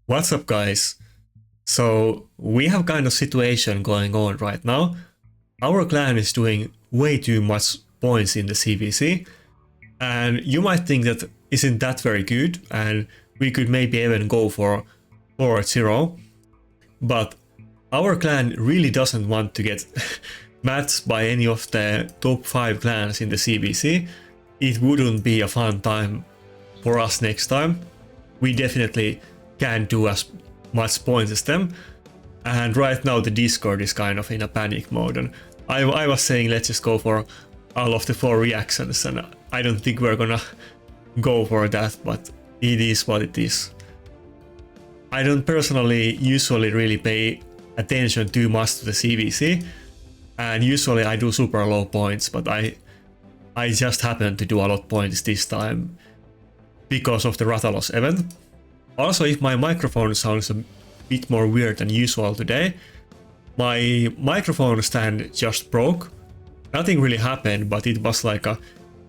What's up, guys? So we have kind of situation going on right now. Our clan is doing way too much points in the CVC, and you might think that isn't that very good, and we could maybe even go for 4-0, but our clan really doesn't want to get matched by any of the top 5 clans in the CVC. It wouldn't be a fun time for us next time. We definitely can't do as much points as them, and right now the Discord is kind of in a panic mode, and I was saying let's just go for all of the 4 reactions, and I don't think we're gonna go for that, but it is what it is. I don't personally usually really pay attention too much to the CVC, and usually I do super low points, but I just happened to do a lot of points this time because of the Rathalos event. Also, if my microphone sounds a bit more weird than usual today, my microphone stand just broke. Nothing really happened, but it was like a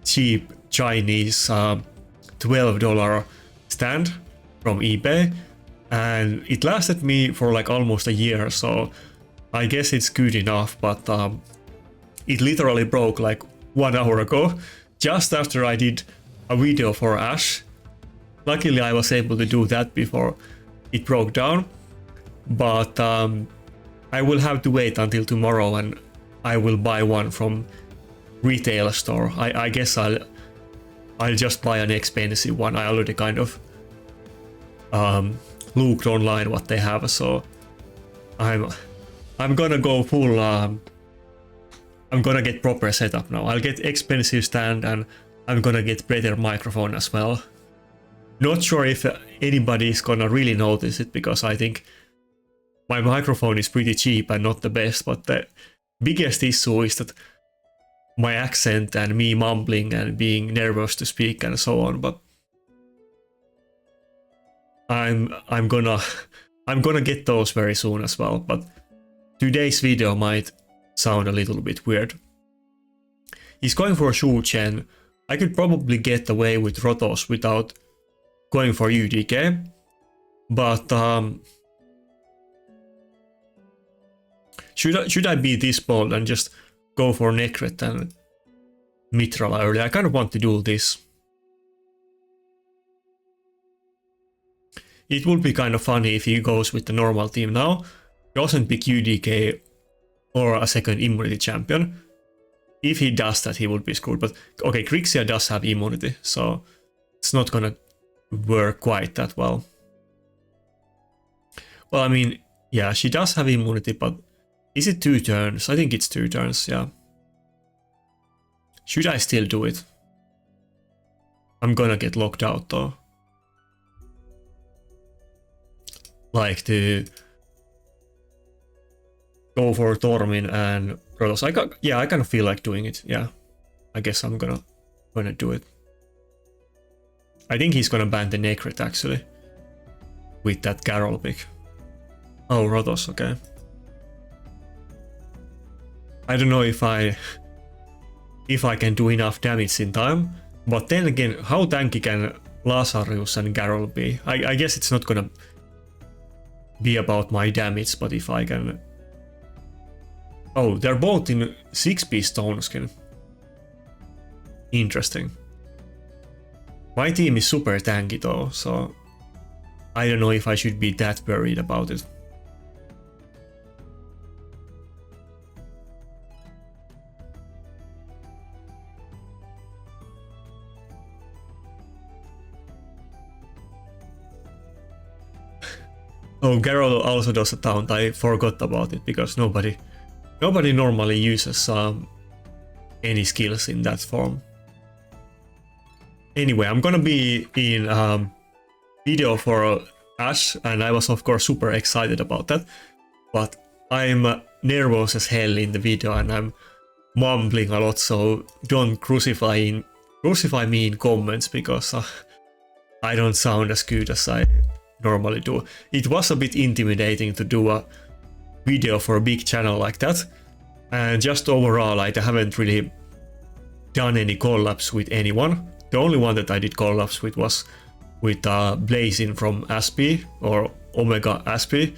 cheap Chinese $12 stand from eBay, and it lasted me for like almost a year, so I guess it's good enough, but it literally broke like 1 hour ago, just after I did a video for Ash. Luckily I was able to do that before it broke down, but I will have to wait until tomorrow and I will buy one from retail store. I guess I'll just buy an expensive one. I already kind of looked online what they have, so I'm gonna go full. I'm gonna get proper setup now. I'll get expensive stand and I'm gonna get better microphone as well. Not sure if anybody is gonna really notice it, because I think my microphone is pretty cheap and not the best, but the biggest issue is that my accent and me mumbling and being nervous to speak and so on, but I'm gonna get those very soon as well, but today's video might sound a little bit weird. He's going for Shu-Chen. I could probably get away with Rotos without going for UDK, but should I be this bold and just go for Necret and Mithrala early? I kind of want to do this. It would be kind of funny if he goes with the normal team now, doesn't pick UDK or a second immunity champion. If he does that, he would be screwed, but okay, Grixia does have immunity, so it's not gonna work quite that well. Well, I mean, yeah, she does have immunity, but is it 2 turns? I think it's 2 turns, yeah. Should I still do it? I'm gonna get locked out though. Like to go for Tormin and Protoss. I kind of feel like doing it, yeah. I guess I'm gonna do it. I think he's gonna ban the Necret actually with that Carol pick. Oh, Rotos, okay. I don't know if I can do enough damage in time, but then again, how tanky can Lazarus and Carol be? I guess it's not gonna be about my damage, but if I can... Oh, they're both in 6-piece stone skin. Interesting. My team is super tanky though, so I don't know if I should be that worried about it. Oh, Geralt also does a taunt. I forgot about it because nobody normally uses any skills in that form. Anyway, I'm gonna be in video for Ash, and I was of course super excited about that, but I'm nervous as hell in the video and I'm mumbling a lot, so don't crucify me in comments, because I don't sound as good as I normally do. It was a bit intimidating to do a video for a big channel like that, and just overall I haven't really done any collabs with anyone. The only one that I did collabs with was with Blazing from Aspie or Omega Aspie.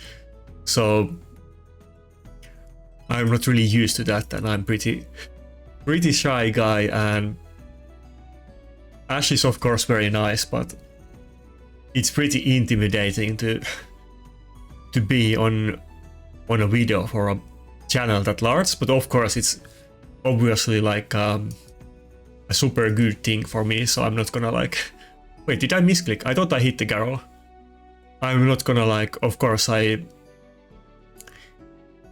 So I'm not really used to that, and I'm pretty shy guy, and Ash is of course very nice, but it's pretty intimidating to be on a video for a channel that large. But of course it's obviously like a super good thing for me, so I'm not gonna like... Wait, did I misclick? I thought I hit the Garrow. I'm not gonna like... Of course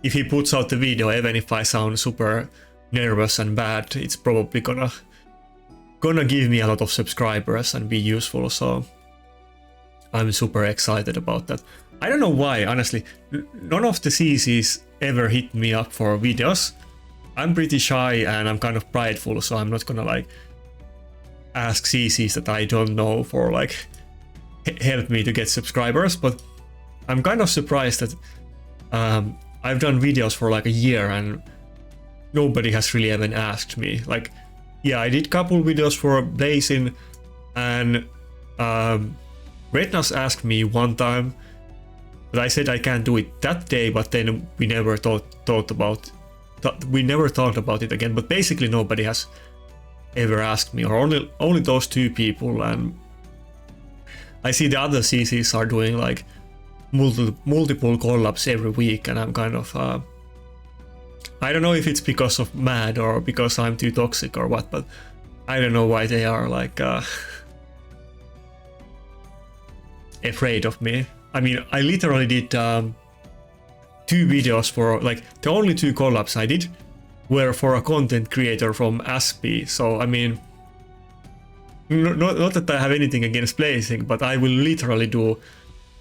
if he puts out the video, even if I sound super nervous and bad, it's probably gonna give me a lot of subscribers and be useful, so I'm super excited about that. I don't know why, honestly. None of the CCs ever hit me up for videos. I'm pretty shy and I'm kind of prideful, so I'm not gonna like ask CCs that I don't know for like help me to get subscribers, but I'm kind of surprised that I've done videos for like a year and nobody has really even asked me. Like, yeah, I did a couple videos for Blazing, and Rednas asked me one time, but I said I can't do it that day, but then we never thought about it again. But basically nobody has ever asked me, or only those two people, and I see the other CCs are doing like multiple collabs every week, and I'm kind of I don't know if it's because of mad or because I'm too toxic or what, but I don't know why they are like afraid of me. I mean, I literally did 2 videos for like the only 2 collabs I did were for a content creator from Aspie. So I mean, not that I have anything against Blazing, but I will literally do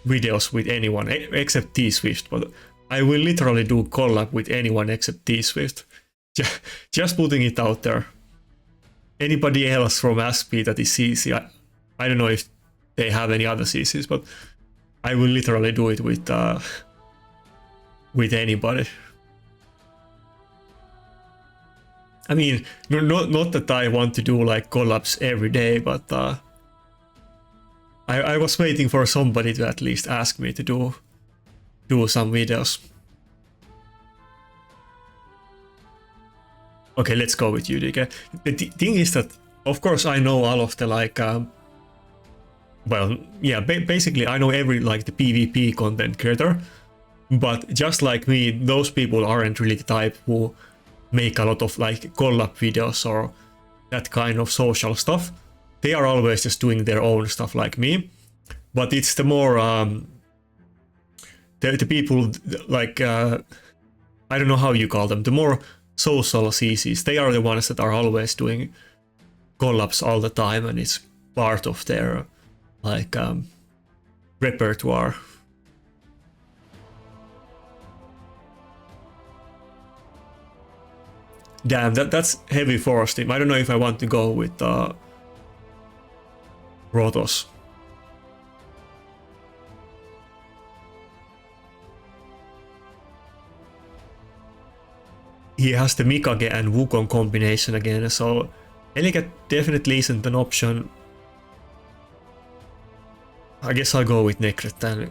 videos with anyone except T-Swift, but I will literally do collab with anyone except T-Swift. Just putting it out there. Anybody else from Aspie that is CC, I don't know if they have any other CCs, but I will literally do it with anybody. I mean, not that I want to do like collabs every day, but I was waiting for somebody to at least ask me to do some videos. Okay, let's go with you, DK. The thing is that, of course, I know all of the like, well, yeah, basically I know every like the PvP content creator, but just like me, those people aren't really the type who make a lot of like collab videos or that kind of social stuff. They are always just doing their own stuff like me, but it's the more the people like I don't know how you call them, the more social CCs. They are the ones that are always doing collabs all the time, and it's part of their like repertoire. Damn, that's heavy force team. I don't know if I want to go with Rotos. He has the Mikage and Wukong combination again, so Elliot definitely isn't an option. I guess I'll go with Necret and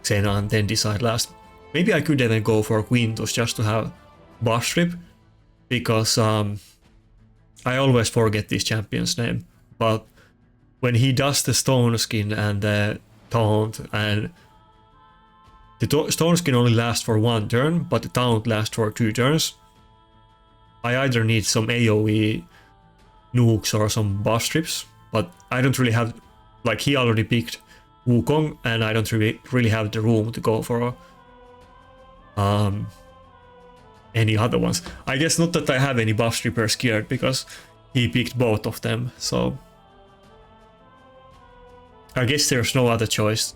Xena and then decide last. Maybe I could even go for Quintus just to have buff strip, because I always forget this champion's name, but when he does the stone skin and the taunt, and the stone skin only lasts for 1 turn, but the taunt lasts for 2 turns, I either need some AoE nukes or some buff strips, but I don't really have, like, he already picked Wukong, and I don't really have the room to go for any other ones. I guess not that I have any buff strippers geared, because he picked both of them, so I guess there's no other choice.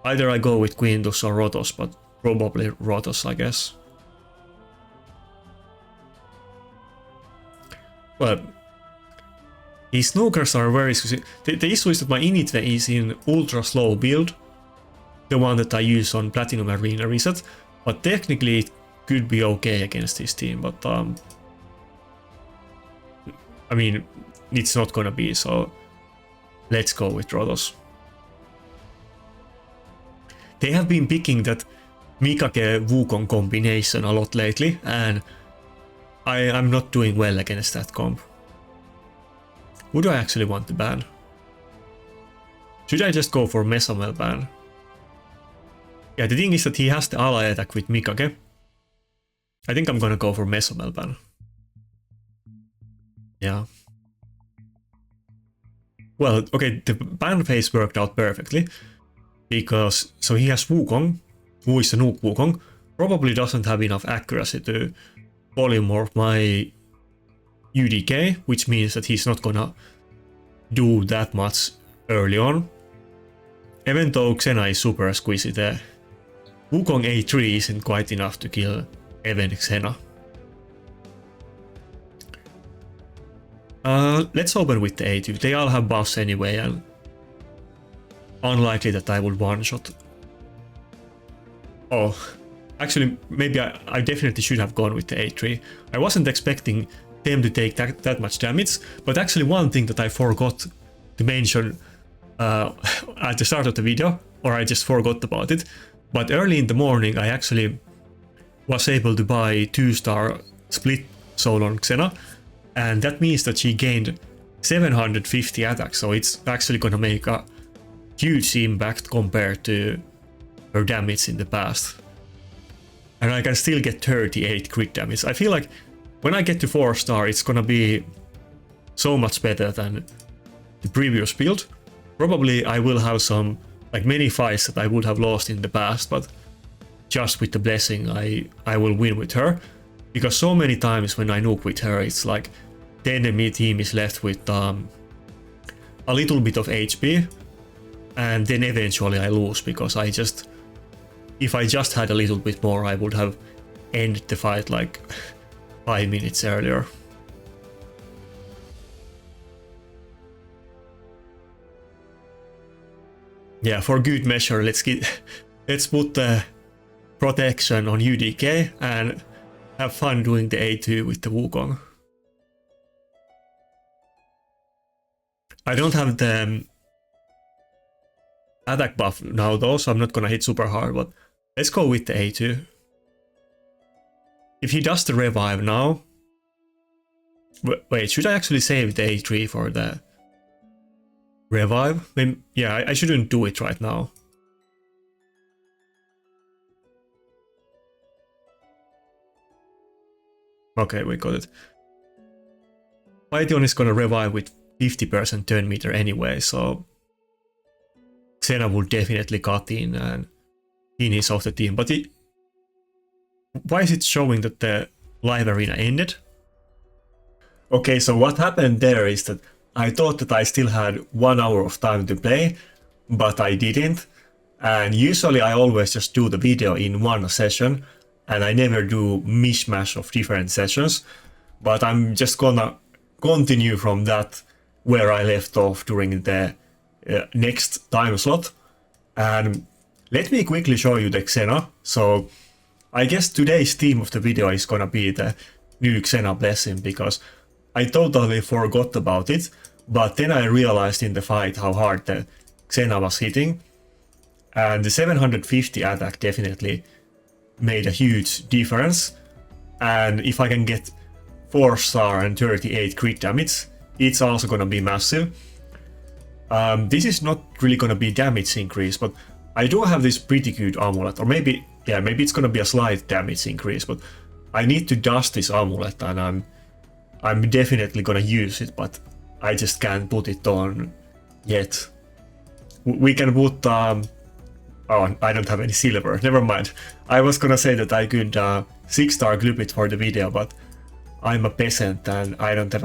Either I go with Quintus or Rotos, but probably Rotos, I guess. Well, his Nukers are very specific. The issue is that my Initve is in ultra slow build, the one that I use on Platinum Arena reset, but technically it could be okay against his team, but I mean, it's not gonna be, so Let's go with Rotos. They have been picking that Mikage Wukong combination a lot lately, and I'm not doing well against that comp. Who do I actually want to ban? Should I just go for Mesomel ban? Yeah, the thing is that he has the ally attack with Mikage. I think I'm gonna go for Mesomel ban. Yeah. Well, okay, the ban phase worked out perfectly. Because, so he has Wukong, who is a Nuke Wukong, probably doesn't have enough accuracy to polymorph my UDK, which means that he's not gonna do that much early on. Even though Xena is super exquisite, Wukong A3 isn't quite enough to kill even Xena. Let's open with the A2. They all have buffs anyway, and unlikely that I would one-shot. Oh, actually, maybe I definitely should have gone with the A3. I wasn't expecting them to take that much damage, but actually one thing that I forgot to mention at the start of the video, or I just forgot about it, but early in the morning I actually was able to buy 2-star split soul on Xena, and that means that she gained 750 attacks, so it's actually gonna make a huge impact compared to her damage in the past. And I can still get 38 crit damage. I feel like when I get to 4-star it's gonna be so much better than the previous build. Probably I will have some, like many fights that I would have lost in the past, but just with the blessing I will win with her. Because so many times when I nuke with her, it's like the enemy team is left with a little bit of HP, and then eventually I lose because if I just had a little bit more, I would have ended the fight like 5 minutes earlier. Yeah, for good measure, let's put the protection on UDK and have fun doing the A2 with the Wukong. I don't have the attack buff now though, so I'm not gonna hit super hard, but let's go with the A2. If he does the revive now... Wait, should I actually save the A3 for the revive? Yeah, I shouldn't do it right now. Okay, we got it. Python is gonna revive with 50% turn meter anyway, so Xena will definitely cut in and finish off the team. But why is it showing that the live arena ended? Okay, so what happened there is that I thought that I still had 1 hour of time to play, but I didn't. And usually I always just do the video in one session, and I never do mishmash of different sessions. But I'm just gonna continue from that where I left off during the next time slot. And let me quickly show you the Xena. So I guess today's theme of the video is gonna be the new Xena blessing, because I totally forgot about it, but then I realized in the fight how hard the Xena was hitting, and the 750 attack definitely made a huge difference. And if I can get 4-star and 38 crit damage, it's also gonna be massive. This is not really gonna be damage increase, but I do have this pretty good amulet, or maybe it's gonna be a slight damage increase, but I need to dust this amulet, and I'm definitely gonna use it, but I just can't put it on yet. We can put oh, I don't have any silver, never mind. I was gonna say that I could 6-star clip it for the video, but I'm a peasant and I don't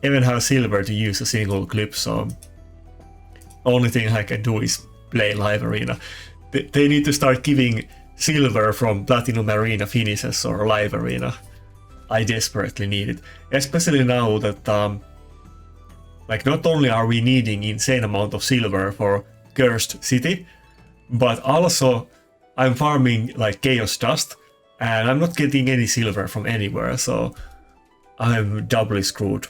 even have silver to use a single clip, so only thing I can do is play live arena. They need to start giving silver from Platinum Arena finishes or live arena. I desperately need it, especially now that like not only are we needing insane amount of silver for Cursed City, but also I'm farming like Chaos Dust and I'm not getting any silver from anywhere, so I'm doubly screwed.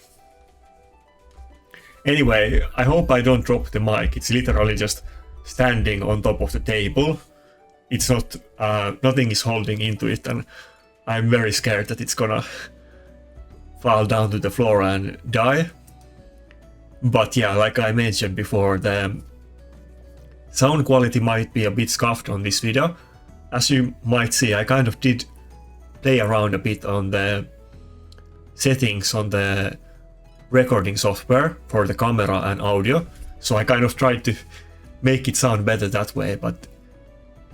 Anyway, I hope I don't drop the mic. It's literally just standing on top of the table. It's not, nothing is holding into it, and I'm very scared that it's gonna fall down to the floor and die. But yeah, like I mentioned before, the sound quality might be a bit scuffed on this video. As you might see, I kind of did play around a bit on the settings on the recording software for the camera and audio, so I kind of tried to make it sound better that way, but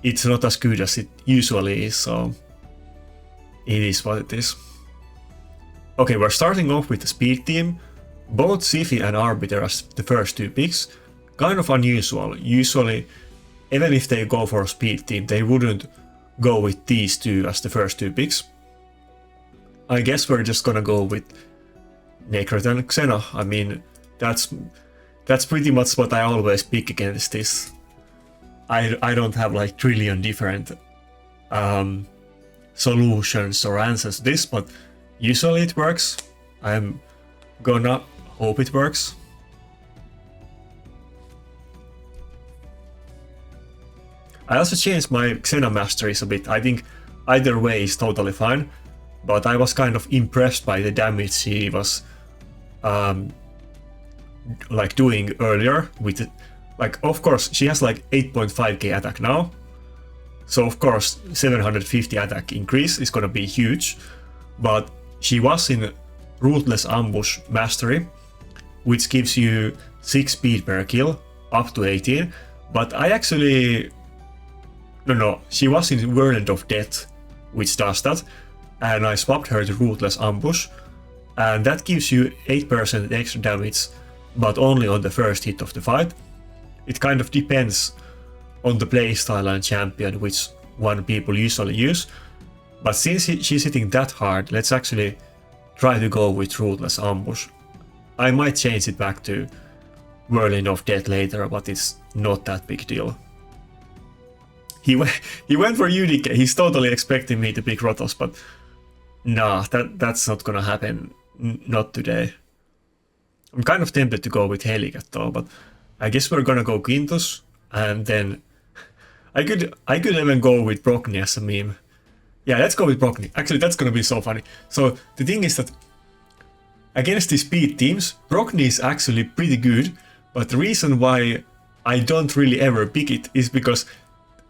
it's not as good as it usually is, so it is what it is. Okay, we're starting off with the speed team. Both Siphis and Arbiter as the first two picks. Kind of unusual. Usually, even if they go for a speed team, they wouldn't go with these two as the first two picks. I guess we're just gonna go with Necret and Xena. I mean, that's pretty much what I always pick against this. I don't have like trillion different solutions or answers to this, but usually it works. I'm gonna hope it works. I also changed my Xena masteries a bit. I think either way is totally fine, but I was kind of impressed by the damage she was like doing earlier with it. Like, of course, she has like 8.5k attack now, so of course 750 attack increase is gonna be huge, but she was in Ruthless Ambush mastery, which gives you 6 speed per kill, up to 18, but I actually... No, she was in Whirlwind of Death, which does that, and I swapped her to Ruthless Ambush, and that gives you 8% extra damage, but only on the first hit of the fight. It kind of depends on the playstyle and champion which one people usually use, but since she's hitting that hard, let's actually try to go with Ruthless Ambush. I might change it back to Whirlwind of Death later, but it's not that big deal. He went for UDK. He's totally expecting me to pick Rotos, but nah, that's not gonna happen. Not today. I'm kind of tempted to go with Helicat though, but I guess we're gonna go Quintus, and then I could even go with Brockney as a meme. Yeah, let's go with Brockney. Actually, that's gonna be so funny. So the thing is that against these speed teams, Brockney is actually pretty good, but the reason why I don't really ever pick it is because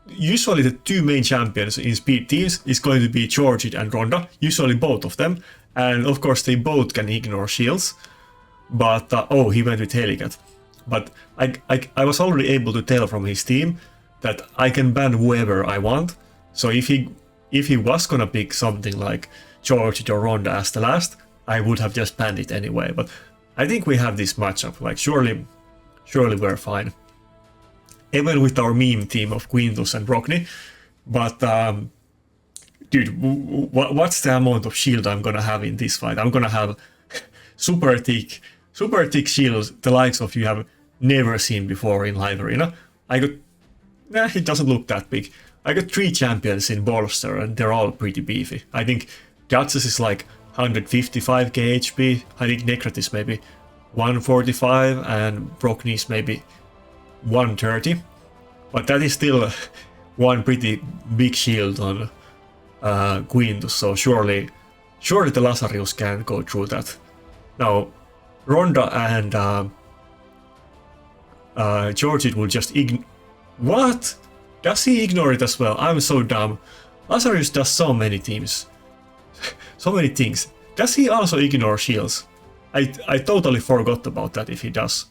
usually the two main champions in speed teams is going to be Georgid and Ronda, usually both of them, and of course they both can ignore shields, but oh, he went with Helicat. But I was already able to tell from his team that I can ban whoever I want, so if he was gonna pick something like Georgid or Ronda as the last, I would have just banned it anyway, but I think we have this matchup, like surely we're fine. Even with our meme team of Quintus and Brockney, but dude, what's the amount of shield I'm gonna have in this fight? I'm gonna have super thick shields, the likes of you have never seen before in live arena. It doesn't look that big. I got 3 champions in bolster and they're all pretty beefy. I think Duchess is like 155k HP, I think Necret is maybe 145 and Brockney is maybe 130, but that is still one pretty big shield on Quintus, so surely the Lazarus can go through that. Now, Ronda and Georgid will just ignore... What? Does he ignore it as well? I'm so dumb. Lazarus does so many things. So many things. Does he also ignore shields? I totally forgot about that if he does.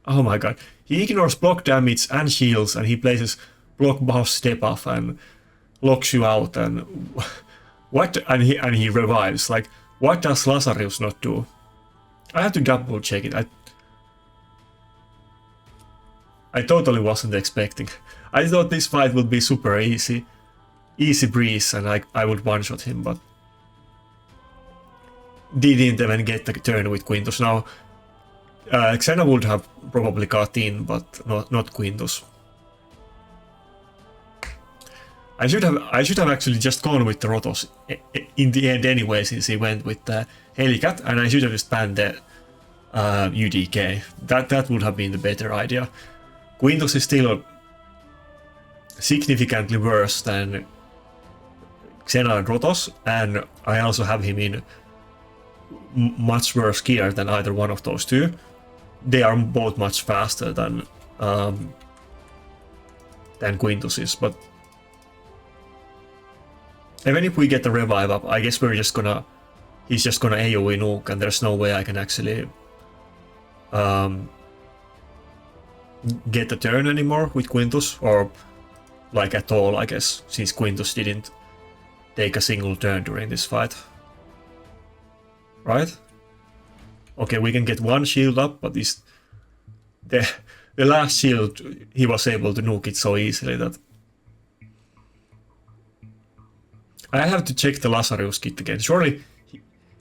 Oh my god. He ignores block damage and shields, and he places block buff, step off, and locks you out, and what? And he revives. Like, what does Lazarus not do? I have to double check it. I totally wasn't expecting. I thought this fight would be super easy breeze, and I would one shot him, but didn't even get the turn with Quintus. Now, Xena would have probably got in, but not Quintus. I should have actually just gone with the Rotos in the end anyway, since he went with the Helicat, and I should have just banned the UDK. That would have been the better idea. Quintus is still significantly worse than Xena and Rotos, and I also have him in much worse gear than either one of those two. They are both much faster than Quintus is, but even if we get the revive up, I guess he's just gonna AoE nuke, and there's no way I can actually get a turn anymore with Quintus, or like at all, I guess, since Quintus didn't take a single turn during this fight. Right? Okay, we can get one shield up, but the last shield, he was able to nuke it so easily that I have to check the Lazarus kit again. Surely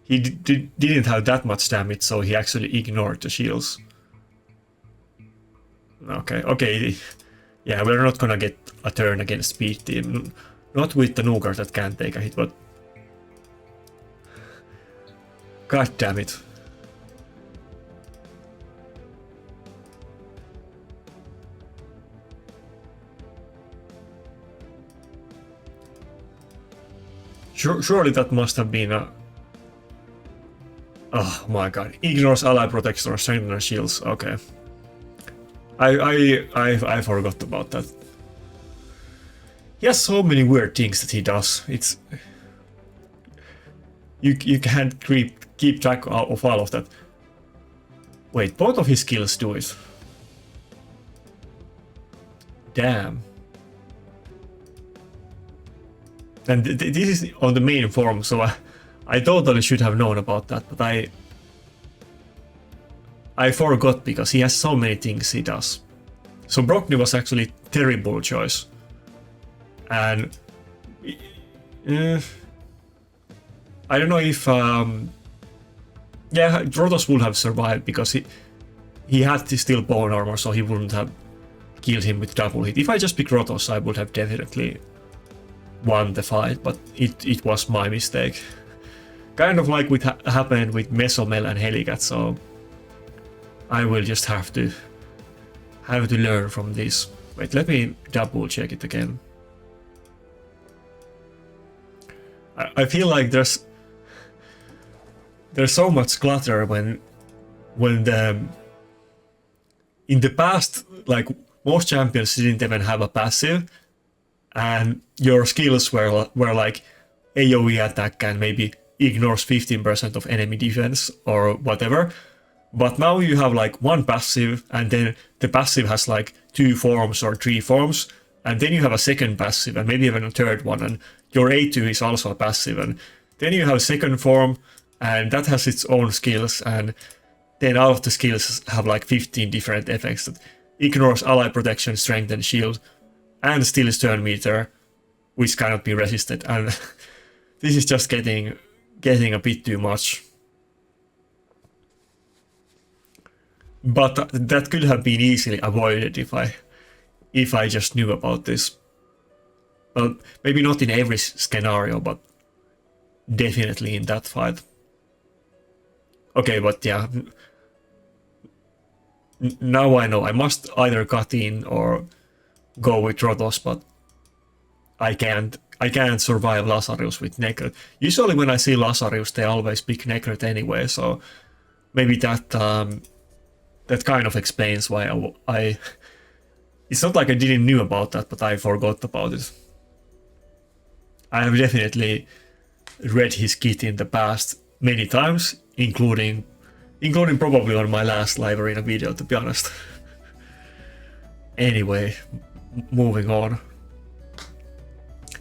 he didn't have that much damage, so he actually ignored the shields. Okay. Yeah, we're not gonna get a turn against Speed Team. Not with the Nuker that can't take a hit, but... God damn it. Surely that must have been a... Oh my god. Ignores ally protection or strengthener shields. Okay. I forgot about that. He has so many weird things that he does. It's... You can't keep track of all of that. Wait, both of his skills do it. Damn. And this is on the main form, so I totally should have known about that, but I forgot because he has so many things he does. So Brockney was actually a terrible choice. And I don't know if yeah, Rotos would have survived because he had the steel bone armor, so he wouldn't have killed him with double hit. If I just picked Rotos, I would have definitely won the fight, but it was my mistake. Kind of like what happened with Mesomel and Helicat, so I will just have to learn from this. Wait, let me double check it again. I feel like there's so much clutter when the in the past, like, most champions didn't even have a passive, and your skills were like AoE attack and maybe ignores 15% of enemy defense or whatever. But now you have like one passive, and then the passive has like 2 forms or 3 forms, and then you have a second passive and maybe even a third one, and your A2 is also a passive, and then you have a second form and that has its own skills, and then all of the skills have like 15 different effects that ignores ally protection, strength and shield, and steals turn meter, which cannot be resisted, and this is just getting a bit too much. But that could have been easily avoided if I just knew about this. Well, maybe not in every scenario, but definitely in that fight. Okay, but yeah. Now I know I must either cut in or go with Rotos, but I can't survive Lazarus with Necret. Usually when I see Lazarus, they always pick Necret anyway, so maybe that kind of explains why I it's not like I didn't knew about that, but I forgot about it. I have definitely read his kit in the past many times, including probably on my last live arena video, to be honest. Anyway, moving on.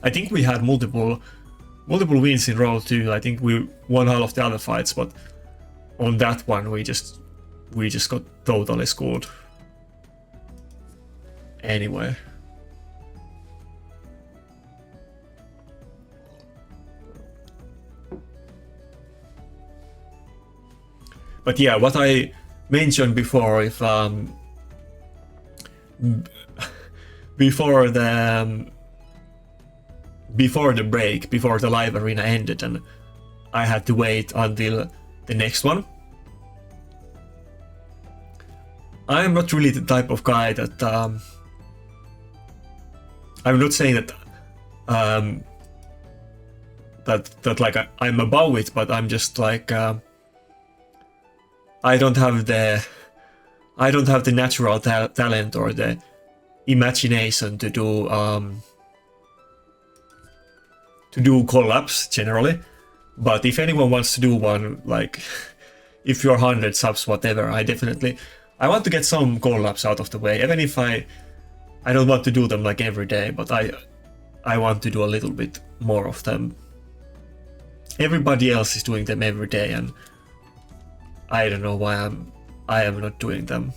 I think we had multiple wins in row too. I think we won all of the other fights, but on that one we just got totally schooled. Anyway. But yeah, what I mentioned before, if before the break, before the live arena ended, and I had to wait until the next one. I am not really the type of guy that I'm not saying that that like I'm above it, but I'm just like I don't have the natural talent or the imagination to do collabs generally. But if anyone wants to do one, like if you're 100 subs, whatever, I want to get some collabs out of the way, even if I don't want to do them like every day, but I want to do a little bit more of them. Everybody else is doing them every day, and I don't know why I am not doing them.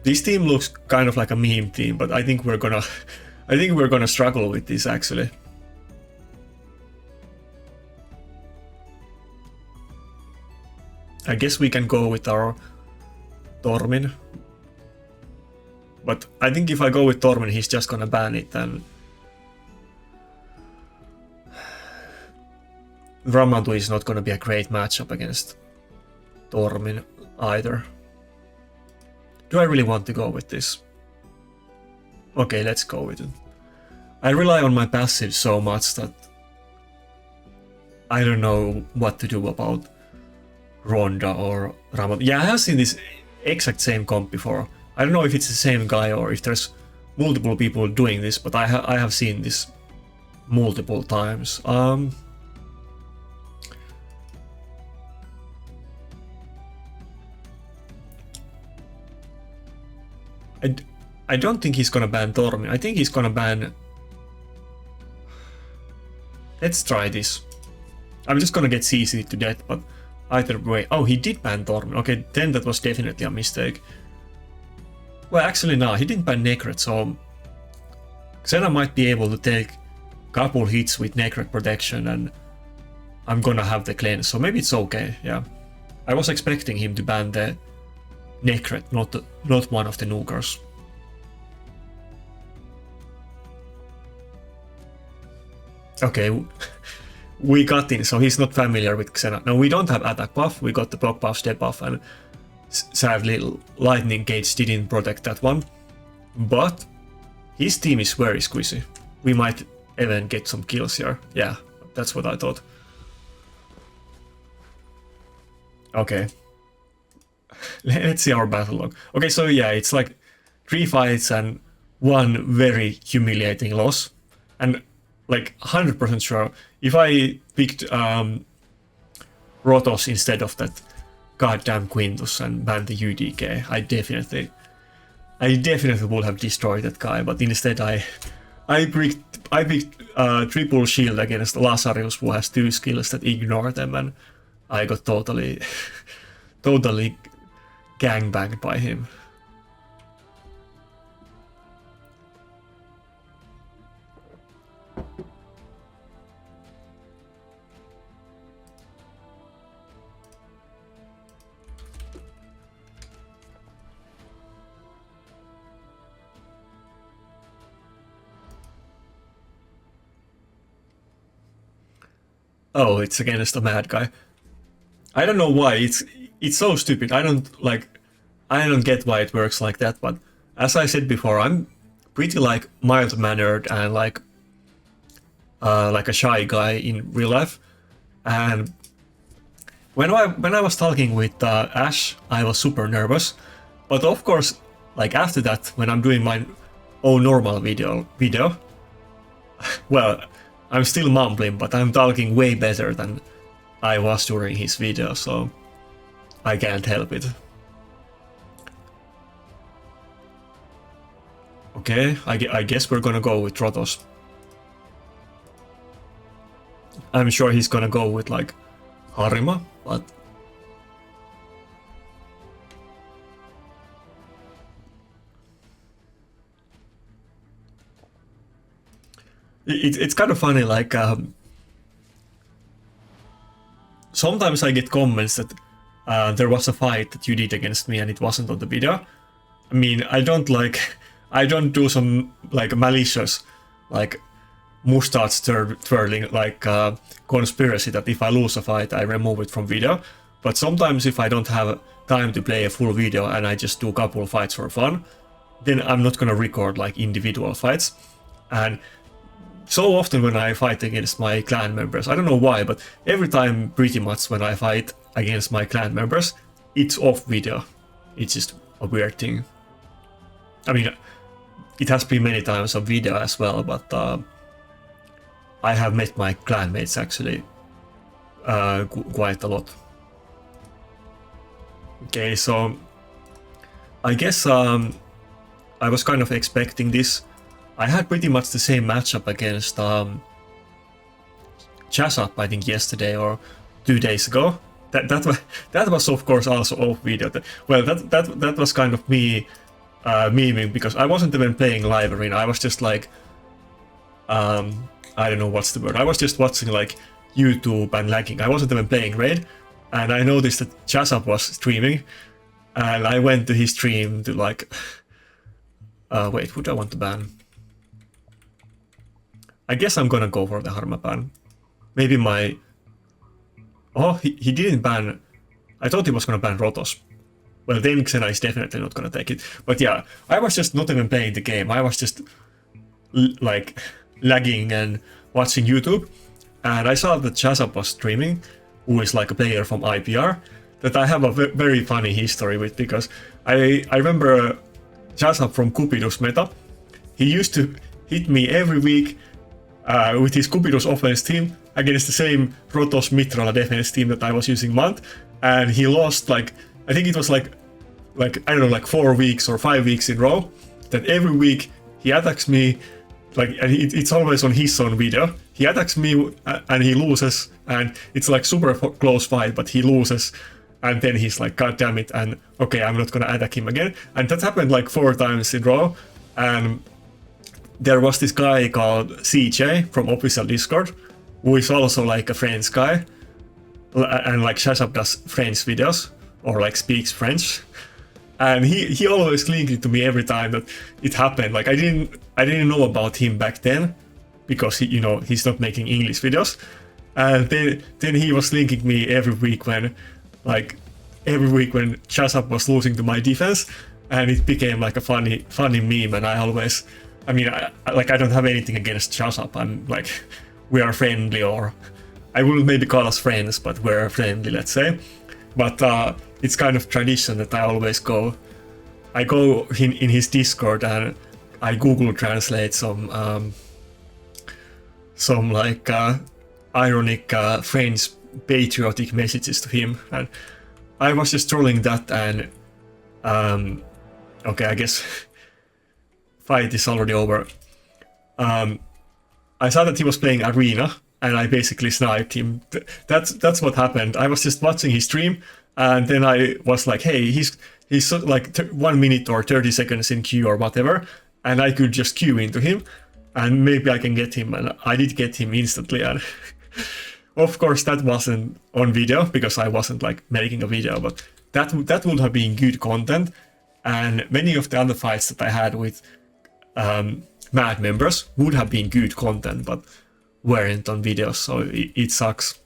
This team looks kind of like a meme team, but I think we're gonna struggle with this actually. I guess we can go with our Tormin. But I think if I go with Tormin, he's just gonna ban it, and Ramandu is not gonna be a great matchup against Tormin either. Do I really want to go with this? Okay, let's go with it. I rely on my passive so much that I don't know what to do about Ronda or Ramandu. Yeah, I have seen this exact same comp before. I don't know if it's the same guy or if there's multiple people doing this, but I have seen this multiple times. I don't think he's gonna ban Tormin. I think he's gonna ban... Let's try this. I'm just gonna get CC to death, but either way... Oh, he did ban Tormin. Okay, then that was definitely a mistake. Well, actually, no, he didn't ban Necret, so Xena might be able to take a couple hits with Necret protection, and I'm gonna have the cleanse, so maybe it's okay, yeah. I was expecting him to ban the Necret, not one of the Nukers. Okay, we got in, so he's not familiar with Xena. No, we don't have attack buff, we got the block buff, step buff, and sadly Lightning Gauge didn't protect that one. But his team is very squishy. We might even get some kills here. Yeah, that's what I thought. Okay. Let's see our battle log. Okay, so yeah, it's like 3 fights and 1 very humiliating loss. And like 100% sure, if I picked Rotos instead of that goddamn Quintus and banned the UDK, I definitely would have destroyed that guy. But instead, I picked triple shield against Lazarus, who has 2 skills that ignore them, and I got totally gangbanged by him. Oh, it's against a mad guy. I don't know why. It's so stupid. I don't get why it works like that. But as I said before, I'm pretty like mild-mannered and like a shy guy in real life. And when I was talking with Ash, I was super nervous. But of course, like after that, when I'm doing my own normal video, well, I'm still mumbling, but I'm talking way better than I was during his video, so I can't help it. Okay, I guess we're gonna go with Rotos. I'm sure he's gonna go with like Harima, but it's kind of funny, like sometimes I get comments that there was a fight that you did against me and it wasn't on the video. I mean, I don't do some like malicious like mustache twirling like conspiracy that if I lose a fight, I remove it from video. But sometimes if I don't have time to play a full video and I just do a couple of fights for fun, then I'm not gonna record like individual fights. And so often when I fight against my clan members, I don't know why, but every time pretty much when I fight against my clan members, it's off video. It's just a weird thing. I mean, it has been many times on video as well, but I have met my clanmates actually quite a lot. Okay, so I guess I was kind of expecting this. I had pretty much the same matchup against Chasup, I think yesterday or 2 days ago. That was of course also off video. Well, that was kind of me memeing because I wasn't even playing live arena. I was just like, I don't know what's the word. I was just watching like YouTube and lagging. I wasn't even playing raid, and I noticed that Chasup was streaming, and I went to his stream to like, wait, who do I want to ban? I guess I'm gonna go for the Harma ban. Maybe my... Oh, he didn't ban... I thought he was gonna ban Rotos. Well, then Xena is definitely not gonna take it. But yeah, I was just not even playing the game. I was just like lagging and watching YouTube. And I saw that Chasup was streaming, who is like a player from IPR, that I have a very funny history with, because I remember Chasup from Cupidus meta. He used to hit me every week with his Cupidus offense team against the same Rotos Mitrala defense team that I was using month, and he lost like, I think it was like I don't know, like 4 weeks or 5 weeks in a row, that every week he attacks me, like, and it's always on his own video. He attacks me and he loses, and it's like super close fight, but he loses, and then he's like, God damn it, and okay, I'm not gonna attack him again. And that happened like 4 times in a row. And there was this guy called CJ from official Discord, who is also like a French guy, and like Chasup does French videos, or like speaks French. And he always linked it to me every time that it happened. Like I didn't know about him back then, because he, you know, he's not making English videos. And then he was linking me every week when Chasup was losing to my defense, and it became like a funny meme. And I always, I mean, I don't have anything against Chasup. I'm like, we are friendly, or I wouldn't maybe call us friends, but we're friendly, let's say. But it's kind of tradition that I always go in his Discord and I Google translate some like ironic French patriotic messages to him, and I was just trolling that. And okay, I guess fight is already over. I saw that he was playing arena, and I basically sniped him. That's what happened. I was just watching his stream, and then I was like, hey, he's like 1 minute or 30 seconds in queue or whatever, and I could just queue into him, and maybe I can get him. And I did get him instantly, and of course that wasn't on video because I wasn't like making a video, but that would have been good content. And many of the other fights that I had with Mad members would have been good content, but weren't on videos, so it sucks.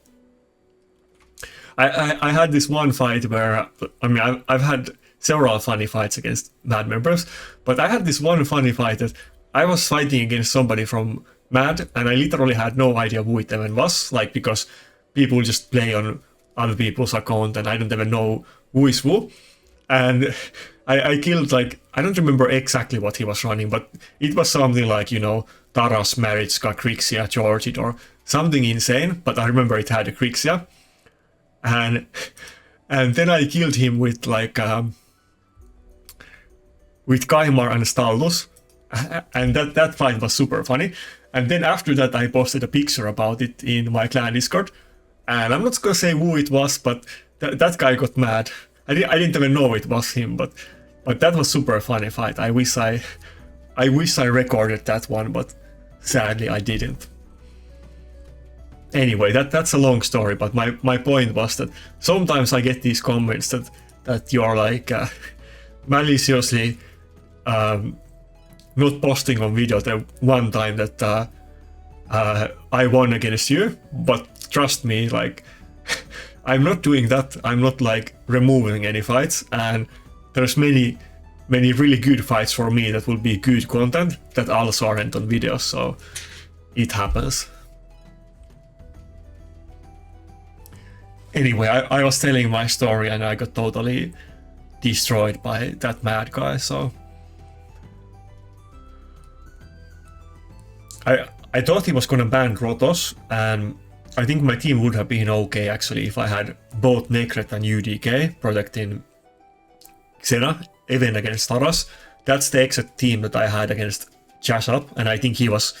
I had this one fight where, I mean, I've had several funny fights against Mad members, but I had this one funny fight that I was fighting against somebody from Mad, and I literally had no idea who it even was, like, because people just play on other people's account and I don't even know who is who. And I killed, like, I don't remember exactly what he was running, but it was something like, you know, Taras, Maritska, Krixia, Georgid, or something insane, but I remember it had a Krixia. And then I killed him with, like, with Kaimar and Stallus, and that fight was super funny. And then after that I posted a picture about it in my clan Discord, and I'm not gonna say who it was, but that guy got mad. I didn't even know it was him, but that was super funny fight. I wish I recorded that one, but sadly I didn't. Anyway, that's a long story, but my point was that sometimes I get these comments that you're like maliciously not posting on video the one time that I won against you, but trust me, like, I'm not doing that. I'm not like removing any fights, and there's many really good fights for me that will be good content that also aren't on videos, so it happens. Anyway, I was telling my story and I got totally destroyed by that mad guy, so I thought he was gonna ban Rotos, and I think my team would have been okay actually if I had both Necret and UDK protecting Xena, even against Taras. That's the exact team that I had against Chasup, and I think he was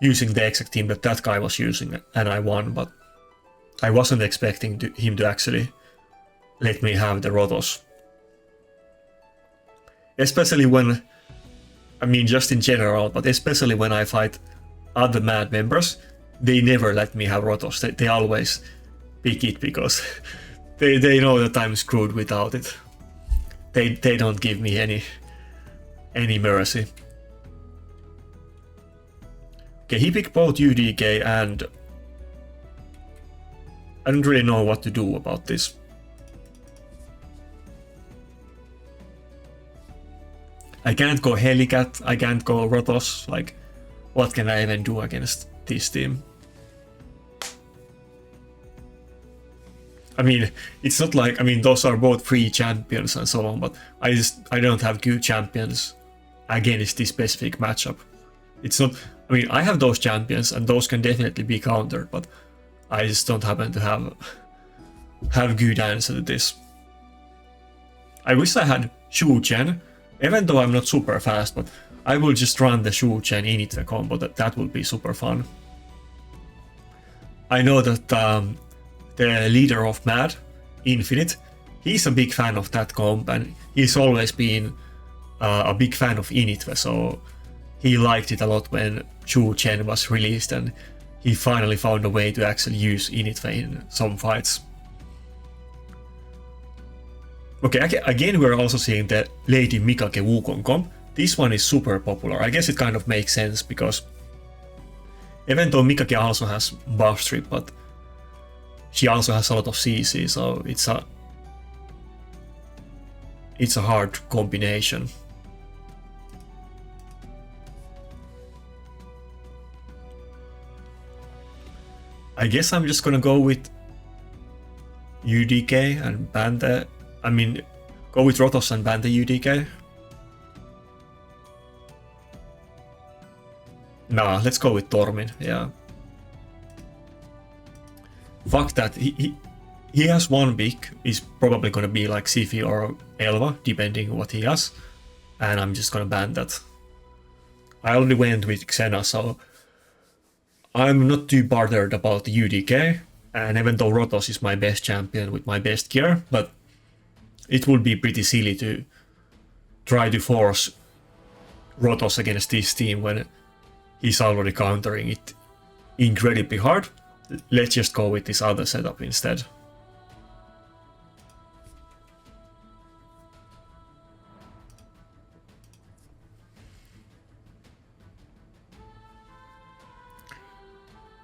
using the exact team that guy was using, and I won, but I wasn't expecting him to actually let me have the Rotos. Especially when, I mean just in general, but especially when I fight other mad members, they never let me have Rotos. They always pick it because they know that I'm screwed without it. They don't give me any mercy. Okay, he picked both UDK, and I don't really know what to do about this. I can't go Helicat, I can't go Rotos, like, what can I even do against this team? I mean, it's not like, I mean, those are both free champions and so on, but I don't have good champions against this specific matchup. It's not, I mean, I have those champions and those can definitely be countered, but I just don't happen to have good answer to this. I wish I had Shu Chen, even though I'm not super fast, but I will just run the Shu Chen init the combo, that will be super fun. I know that the leader of Mad, Infinite, he's a big fan of that comp, and he's always been a big fan of Initve, so he liked it a lot when Shu Chen was released, and he finally found a way to actually use Initve in some fights. Okay, again we're also seeing the Lady Mikake Wukong comp. This one is super popular. I guess it kind of makes sense because even though Mikake also has buff strip, but she also has a lot of CC, so it's a hard combination. I guess I'm just gonna go with UDK and ban the, I mean, go with Rotos and ban the UDK. Nah, let's go with Tormin, yeah. Fuck that, he has one pick, he's probably gonna be like Siphis or Elva, depending what he has, and I'm just gonna ban that. I already went with Xena, so I'm not too bothered about the UDK, and even though Rotos is my best champion with my best gear, but it would be pretty silly to try to force Rotos against this team when he's already countering it incredibly hard. Let's just go with this other setup instead.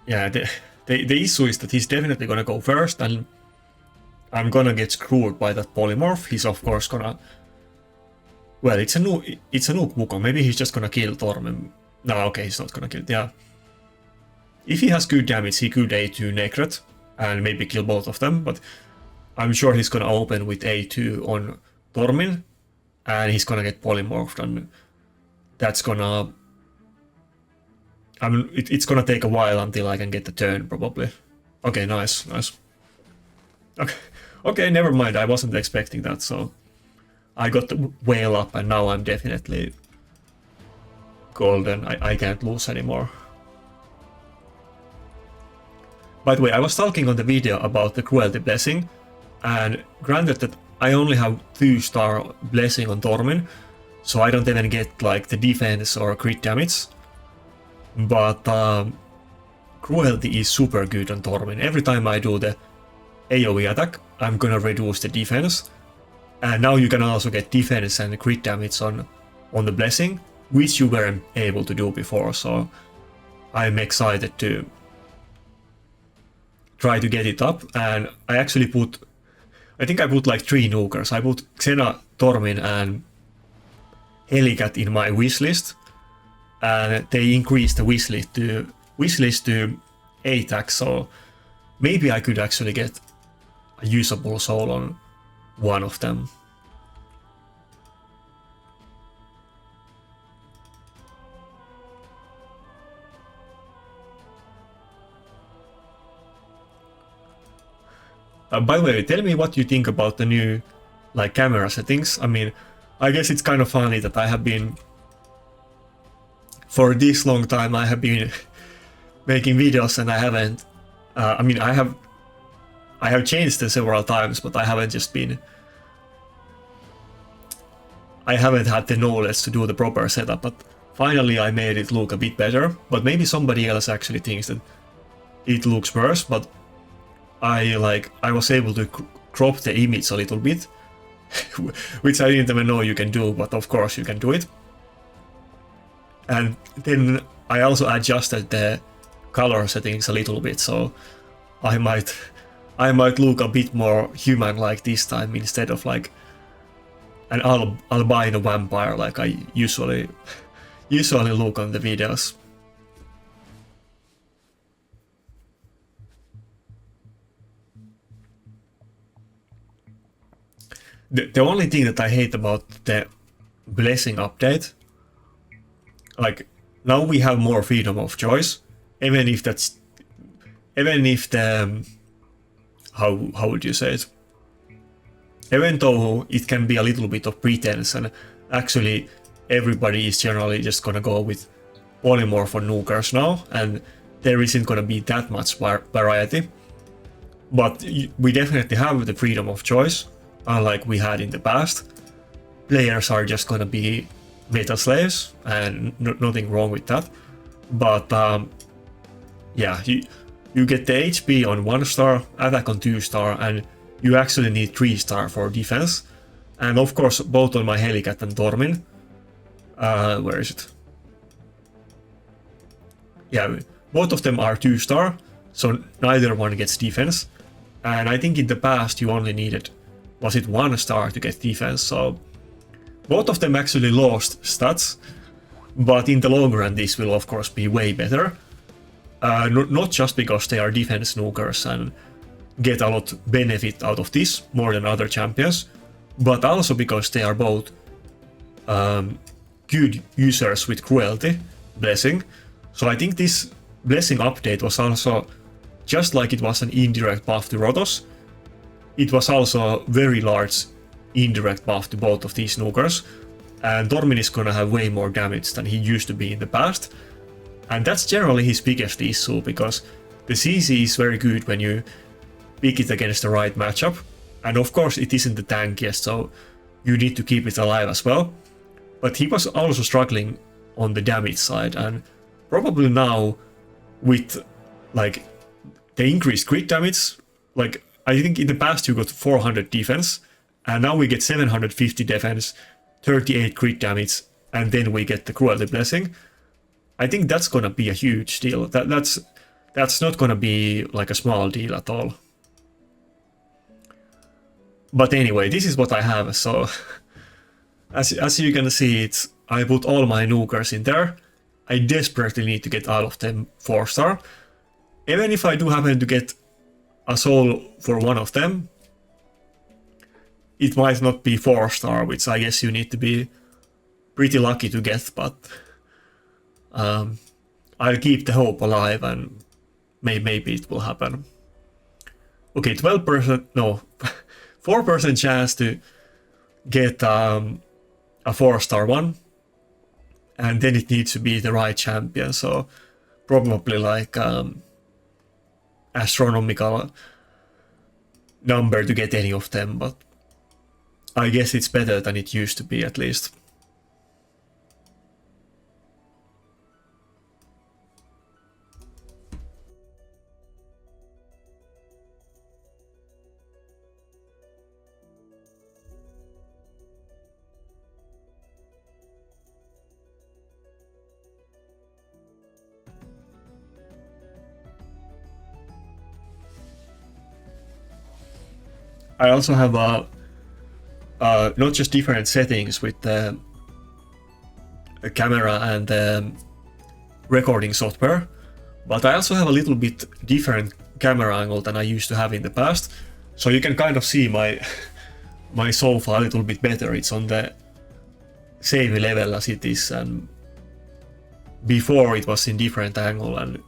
Yeah, the issue is that he's definitely gonna go first, and I'm gonna get screwed by that polymorph. He's of course gonna... Well, it's a Nuke Wukong. Maybe he's just gonna kill Tormin. No, okay, he's not gonna kill it, yeah. If he has good damage, he could A2 Necret and maybe kill both of them, but I'm sure he's gonna open with A2 on Tormin, and he's gonna get polymorphed, and that's gonna... I mean, it's gonna take a while until I can get the turn, probably. Okay, nice. Okay, never mind, I wasn't expecting that, so... I got the whale up, and now I'm definitely golden. I can't lose anymore. By the way, I was talking on the video about the Cruelty Blessing, and granted that I only have 2-star Blessing on Tormin, so I don't even get like the defense or crit damage. But Cruelty is super good on Tormin. Every time I do the AoE attack, I'm gonna reduce the defense. And now you can also get defense and crit damage on the Blessing, which you weren't able to do before, so I'm excited to try to get it up. And I actually I think I put like 3 nukers. I put Xena, Tormin, and Helicat in my wishlist, and they increased the wishlist to 8x. So maybe I could actually get a usable soul on one of them. By the way, tell me what you think about the new like camera settings. I mean, I guess it's kind of funny that I have been, for this long time, I have been making videos and I haven't. I mean, I have changed it several times, but I haven't just been. I haven't had the knowledge to do the proper setup. But finally, I made it look a bit better. But maybe somebody else actually thinks that it looks worse. But I was able to crop the image a little bit, which I didn't even know you can do, but of course you can do it. And then I also adjusted the color settings a little bit, so I might look a bit more human-like this time instead of like an albino vampire like I usually look on the videos. The only thing that I hate about the blessing update, like now we have more freedom of choice, even if the how would you say it? Even though it can be a little bit of pretense, and actually everybody is generally just gonna go with polymorph or nukers now, and there isn't gonna be that much variety. But we definitely have the freedom of choice, unlike we had in the past. Players are just gonna be meta slaves, and nothing wrong with that. But yeah, you get the HP on 1 star, attack on 2 star, and you actually need 3 star for defense. And of course, both on my Helicat and Tormin. Where is it? Yeah, both of them are 2 star, so neither one gets defense. And I think in the past you only needed, was it 1 star to get defense? So both of them actually lost stats, but in the long run this will of course be way better. Not just because they are defense nukers and get a lot benefit out of this more than other champions, but also because they are both good users with cruelty blessing. So I think this blessing update was also, just like it was an indirect buff to Rotos, it was also a very large indirect buff to both of these nukers, and Tormin is gonna have way more damage than he used to be in the past. And that's generally his biggest issue, because the CC is very good when you pick it against the right matchup, and of course it isn't the tankiest, so you need to keep it alive as well. But he was also struggling on the damage side, and probably now with like the increased crit damage, like I think in the past you got 400 defense, and now we get 750 defense, 38 crit damage, and then we get the cruelty blessing. I think that's gonna be a huge deal. That's not gonna be like a small deal at all. But anyway, this is what I have. So as you can see, I put all my nukers in there. I desperately need to get all of them 4 star. Even if I do happen to get a soul for one of them, it might not be 4 star, which I guess you need to be pretty lucky to get, but I'll keep the hope alive and maybe it will happen. Okay, 12%, no, 4% chance to get a 4 star one, and then it needs to be the right champion, so probably like astronomical number to get any of them, but I guess it's better than it used to be at least. I also have not just different settings with the camera and the recording software, but I also have a little bit different camera angle than I used to have in the past. So you can kind of see my sofa a little bit better. It's on the same level as it is, and before it was in different angle, and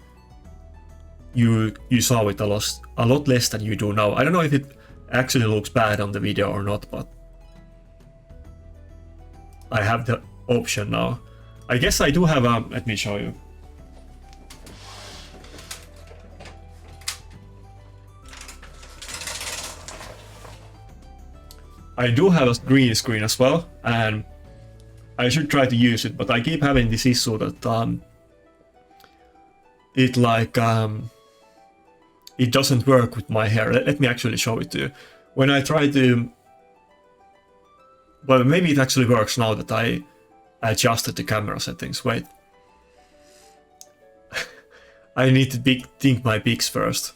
you saw it a lot less than you do now. I don't know if it actually looks bad on the video or not, but I have the option now. I guess I do have a, let me show you. I do have a green screen as well, and I should try to use it, but I keep having this issue that it doesn't work with my hair. Let me actually show it to you. When I try to, well, maybe it actually works now that I adjusted the camera settings. Wait, I need to think my pics first.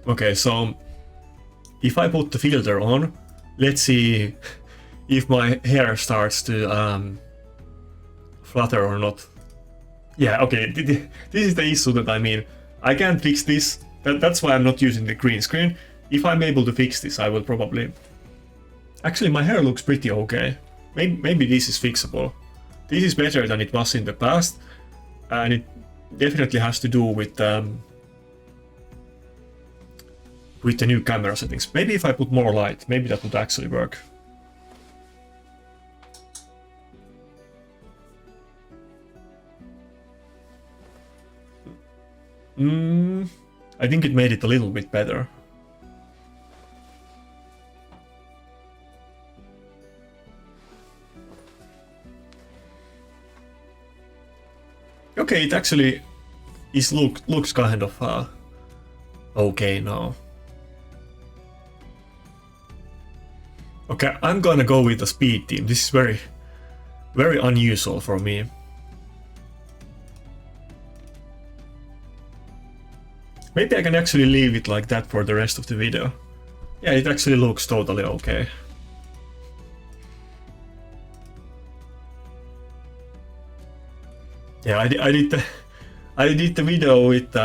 Okay, so if I put the filter on, let's see if my hair starts to flutter or not. Yeah, okay, this is the issue that I mean. I can't fix this. That's why I'm not using the green screen. If I'm able to fix this, I will probably... Actually, my hair looks pretty okay. Maybe this is fixable. This is better than it was in the past, and it definitely has to do with the new camera settings. Maybe if I put more light, maybe that would actually work. I think it made it a little bit better. Okay, it actually looks kind of okay now. Okay, I'm gonna go with the speed team. This is very, very unusual for me. Maybe I can actually leave it like that for the rest of the video. Yeah, it actually looks totally okay. Yeah, I did the video with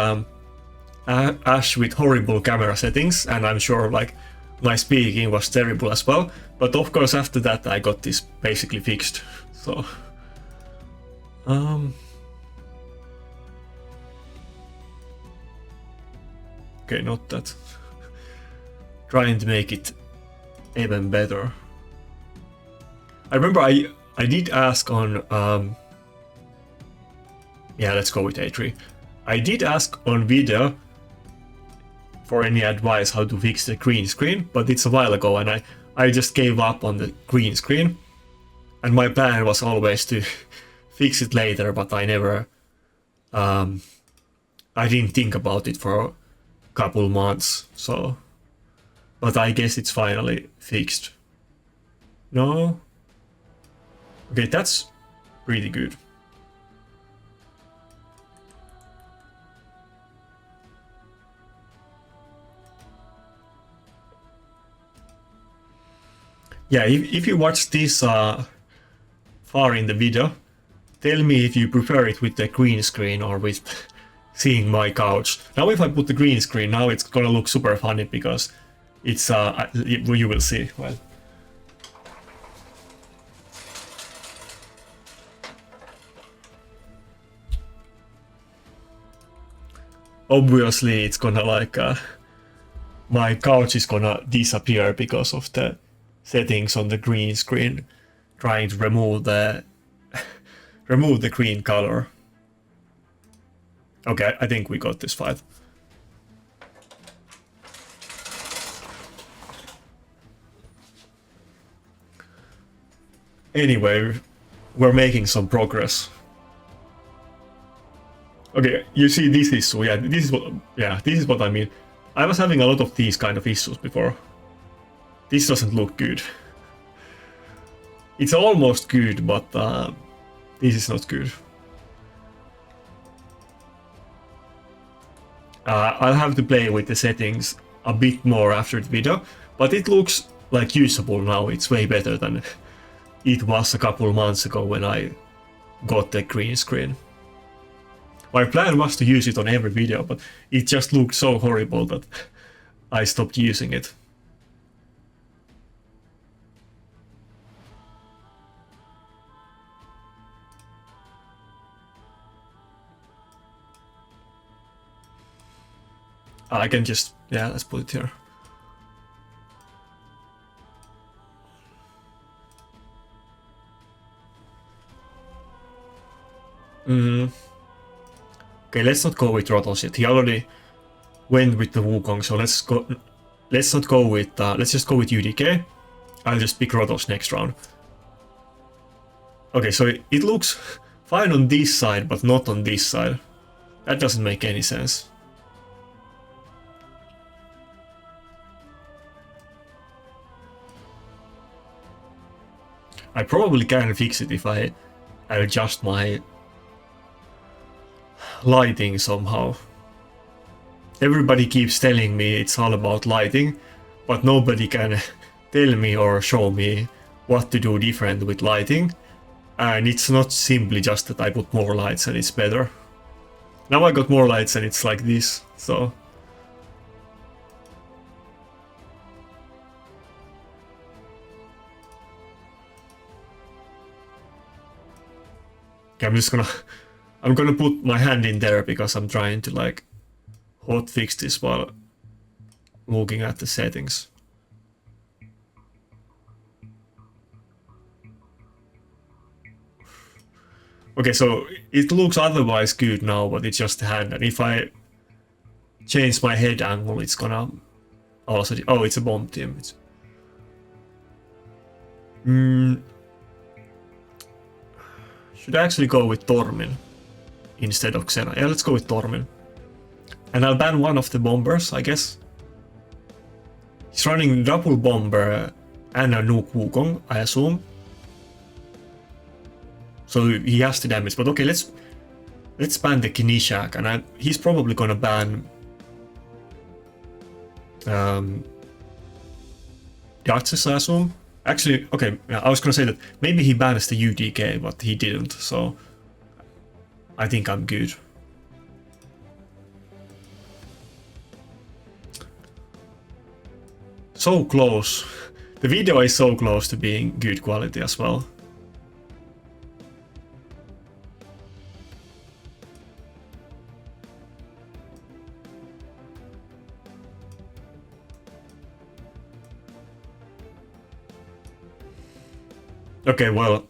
Ash with horrible camera settings, and I'm sure like my speaking was terrible as well. But of course after that I got this basically fixed. So okay, not that. Trying to make it even better. I remember I did ask on yeah, let's go with A3. I did ask on video for any advice how to fix the green screen, but it's a while ago, and I just gave up on the green screen. And my plan was always to fix it later, but I never I didn't think about it for a couple months, so... But I guess it's finally fixed. No? Okay, that's pretty good. Yeah, if you watch this far in the video, tell me if you prefer it with the green screen or with seeing my couch. Now if I put the green screen, now it's gonna look super funny because it's you will see. Well, obviously it's gonna like my couch is gonna disappear because of the settings on the green screen, trying to remove the green color. Okay, I think we got this fight. Anyway, we're making some progress. Okay, you see this issue, yeah, this is what I mean. I was having a lot of these kind of issues before. This doesn't look good. It's almost good, but this is not good. I'll have to play with the settings a bit more after the video, but it looks like usable now. It's way better than it was a couple months ago when I got the green screen. My plan was to use it on every video, but it just looked so horrible that I stopped using it. I can just, yeah, let's put it here. Okay, let's not go with Rotos yet. He already went with the Wukong, so let's go. Let's not go with. Let's just go with UDK. I'll just pick Rotos next round. Okay, so it looks fine on this side, but not on this side. That doesn't make any sense. I probably can fix it if I adjust my lighting somehow. Everybody keeps telling me it's all about lighting, but nobody can tell me or show me what to do different with lighting. And it's not simply just that I put more lights and it's better. Now I got more lights and it's like this, so... Okay, I'm gonna put my hand in there because I'm trying to like hotfix this while looking at the settings. Okay, so it looks otherwise good now, but it's just the hand, and if I change my head angle, it's gonna also... Oh, it's a bomb team. Should I actually go with Tormin instead of Xena? Yeah, let's go with Tormin. And I'll ban one of the bombers, I guess. He's running double bomber and a nuke Wukong, I assume. So he has the damage, but okay, let's ban the Kinishak, and he's probably gonna ban Duchess, I assume. Actually, okay, I was gonna say that maybe he bans the UDK, but he didn't, so I think I'm good. So close. The video is so close to being good quality as well. Okay, well,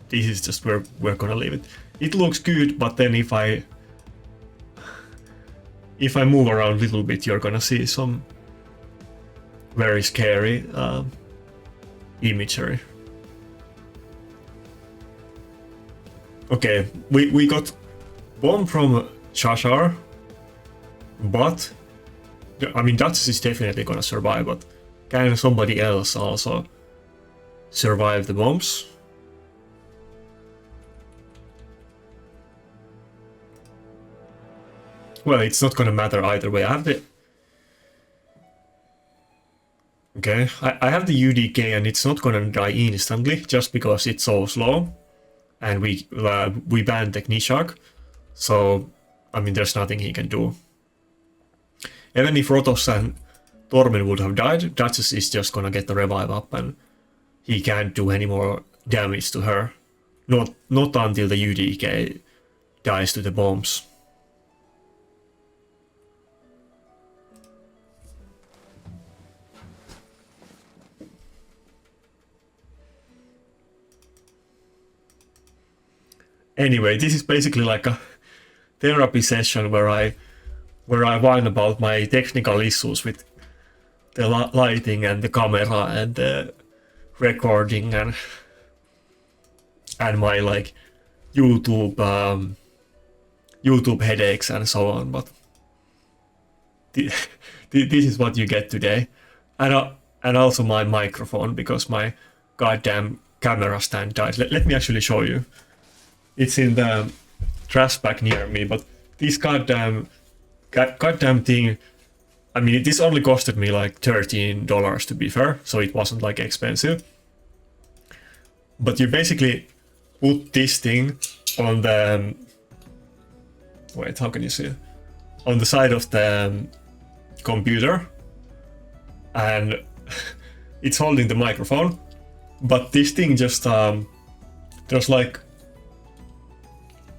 this is just where we're gonna leave it. It looks good, but then if I move around a little bit, you're gonna see some very scary imagery. Okay, we got bomb from Chashar, but I mean Duchess is definitely gonna survive, but can somebody else also survive the bombs? Well, it's not gonna matter either way. I have the... Okay, I have the UDK and it's not gonna die instantly just because it's so slow. And we banned the Knishak, so I mean there's nothing he can do. Even if Rotos and Tormin would have died, Duchess is just gonna get the revive up and he can't do any more damage to her. Not until the UDK dies to the bombs. Anyway, this is basically like a therapy session where I whine about my technical issues with the lighting and the camera and the recording and my like YouTube headaches and so on. But this is what you get today, and also my microphone because my goddamn camera stand died. Let me actually show you. It's in the trash bag near me, but this goddamn goddamn thing. I mean, this only costed me like $13 to be fair, so it wasn't like expensive. But you basically put this thing on the... wait, how can you see it? On the side of the computer, and it's holding the microphone, but this thing just there's like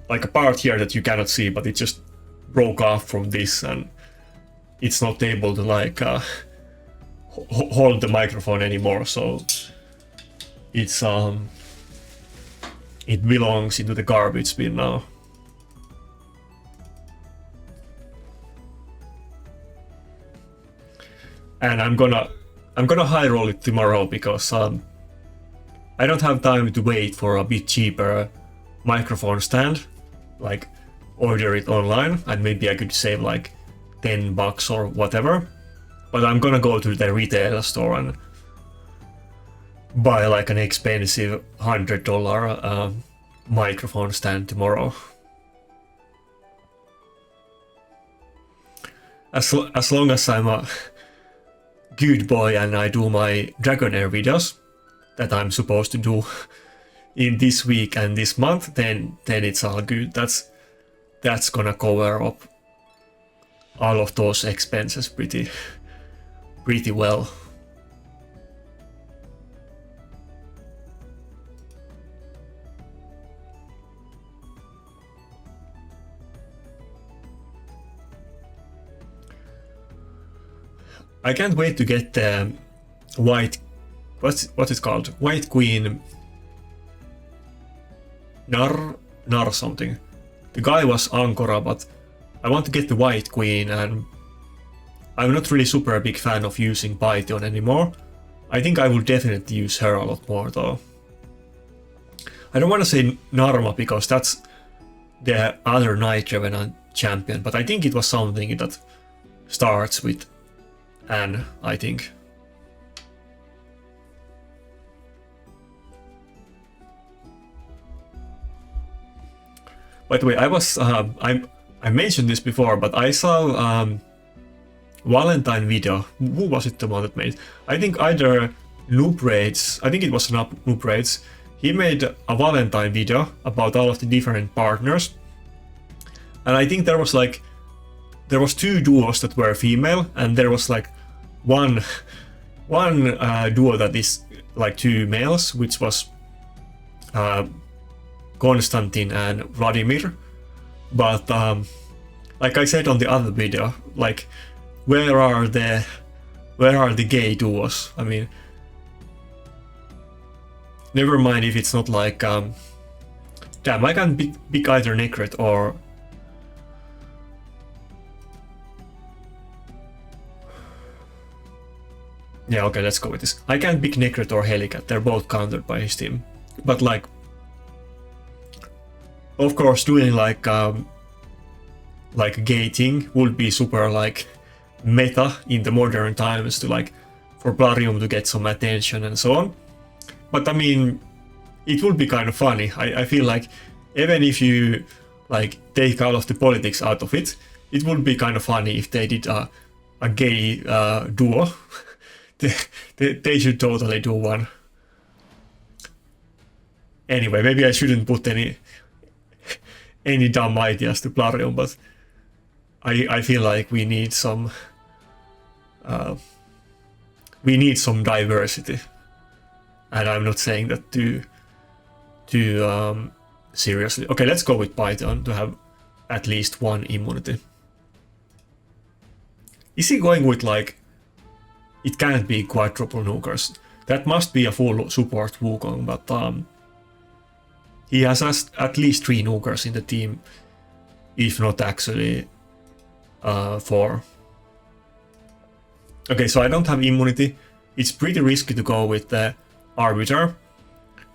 a part here that you cannot see, but it just broke off from this, and it's not able to like hold the microphone anymore, so it's it belongs into the garbage bin now. And I'm gonna high roll it tomorrow because I don't have time to wait for a bit cheaper microphone stand, like order it online, and maybe I could save like $10 or whatever. But I'm gonna go to the retail store and buy like an expensive $100 microphone stand tomorrow. As long as I'm a good boy and I do my Dragonair videos that I'm supposed to do in this week and this month, then it's all good. That's gonna cover up all of those expenses pretty well. I can't wait to get the white, what's it called? White Queen Nar something. The guy was Ankora, but I want to get the White Queen, and I'm not really super big fan of using Python anymore. I think I will definitely use her a lot more though. I don't want to say Narma because that's the other Night Revenant champion, but I think it was something that starts with Anne, I think. By the way, I was I mentioned this before, but I saw Valentine video. Who was it the one that made? I think either Noob Raids, I think it was Noob Raids. He made a Valentine video about all of the different partners, and I think there was 2 duos that were female, and there was like one duo that is like 2 males, which was Konstantin and Vladimir. But like I said on the other video, like where are the gay duos? I mean, never mind if it's not like damn, I can pick either Necret or yeah, okay, let's go with this. I can't pick Necret or Helicat, they're both countered by his team. But like, of course, doing like gating would be super like meta in the modern times to like for Plarium to get some attention and so on. But I mean, it would be kind of funny. I feel like even if you like take all of the politics out of it, it would be kind of funny if they did a gay duo. They should totally do one. Anyway, maybe I shouldn't put any dumb ideas to Plarium, but I feel like we need some diversity, and I'm not saying that too seriously. Okay, let's go with Python to have at least 1 immunity. Is he going with like? It can't be quadruple nukers. That must be a full support Wukong, but he has at least 3 nukers in the team, if not actually 4. Okay, so I don't have immunity. It's pretty risky to go with the Arbiter,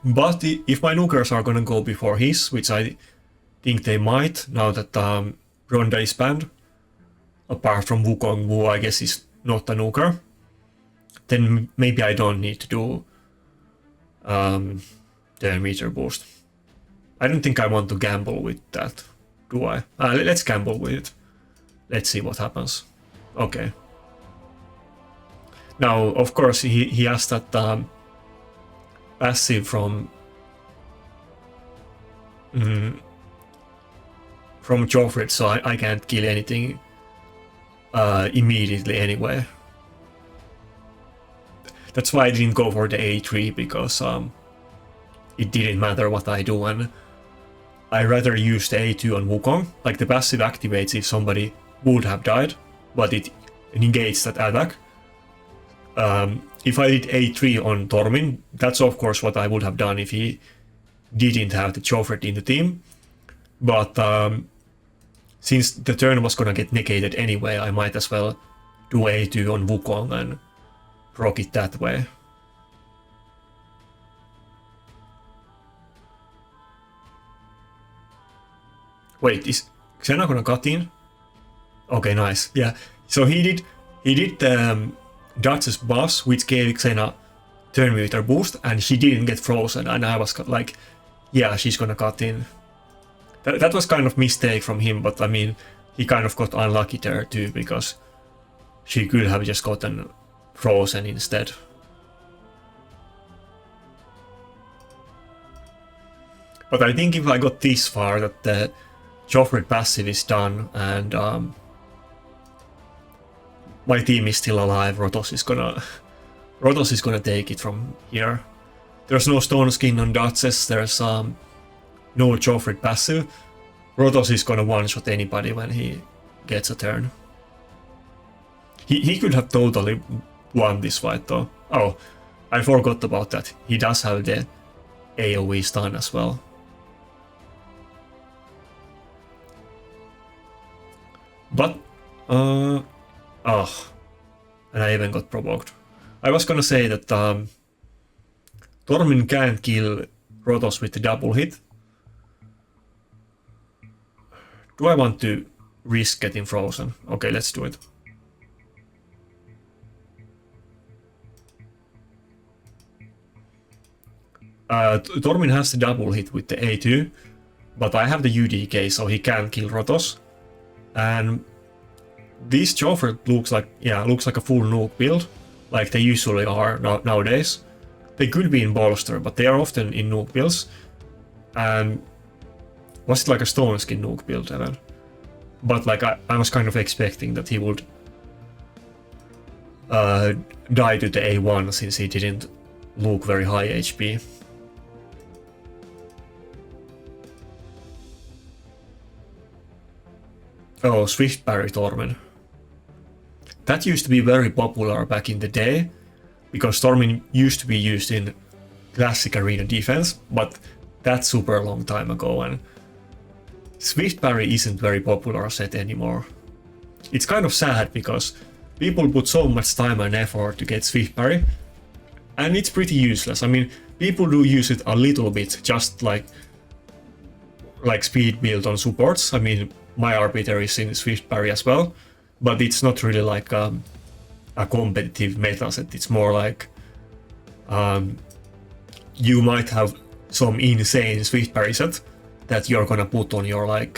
but if my nukers are gonna go before his, which I think they might, now that Ronda is banned, apart from Wukong, who I guess is not a nuker, then maybe I don't need to do the meter boost. I don't think I want to gamble with that, do I? Let's gamble with it. Let's see what happens. Okay. Now, of course, he has that passive from Joffred, so I can't kill anything immediately anyway. That's why I didn't go for the A3, because it didn't matter what I do, and I rather use the A2 on Wukong. Like, the passive activates if somebody would have died, but it negates that attack. If I did A3 on Tormin, that's of course what I would have done if he didn't have the Joffred in the team. But since the turn was gonna get negated anyway, I might as well do A2 on Wukong and proc it that way. Wait, is Xena gonna cut in? Okay, nice. Yeah. So he did Dodge's buffs, which gave Xena turn meter boost, and she didn't get frozen, and I was like, yeah, she's gonna cut in. That was kind of mistake from him, but I mean, he kind of got unlucky there too, because she could have just gotten frozen instead. But I think if I got this far, that the Joffred passive is done, and my team is still alive, Rotos is gonna take it from here. There's no stone skin on Duchess, there's no Joffred passive. Rotos is gonna one-shot anybody when he gets a turn. He could have totally won this fight though. Oh, I forgot about that. He does have the AoE stun as well. But, and I even got provoked. I was gonna say that Tormin can't kill Rotos with the double hit. Do I want to risk getting frozen? Okay, let's do it. Tormin has the double hit with the A2, but I have the UDK, so he can't kill Rotos. And this Joffred looks like a full nuke build, like they usually are nowadays. They could be in bolster, but they are often in nuke builds. And was it like a stone skin nuke build even? But like I was kind of expecting that he would die to the A1 since he didn't look very high HP. Oh, Swift Parry Tormin. That used to be very popular back in the day, because Tormin used to be used in classic arena defense, but that's super long time ago, and Swift Parry isn't very popular set anymore. It's kind of sad, because people put so much time and effort to get Swift Parry, and it's pretty useless. I mean, people do use it a little bit, just like speed build on supports. I mean, my Arbiter is in Swift Parry as well, but it's not really like a competitive meta set. It's more like you might have some insane Swift Parry set that you're gonna put on your like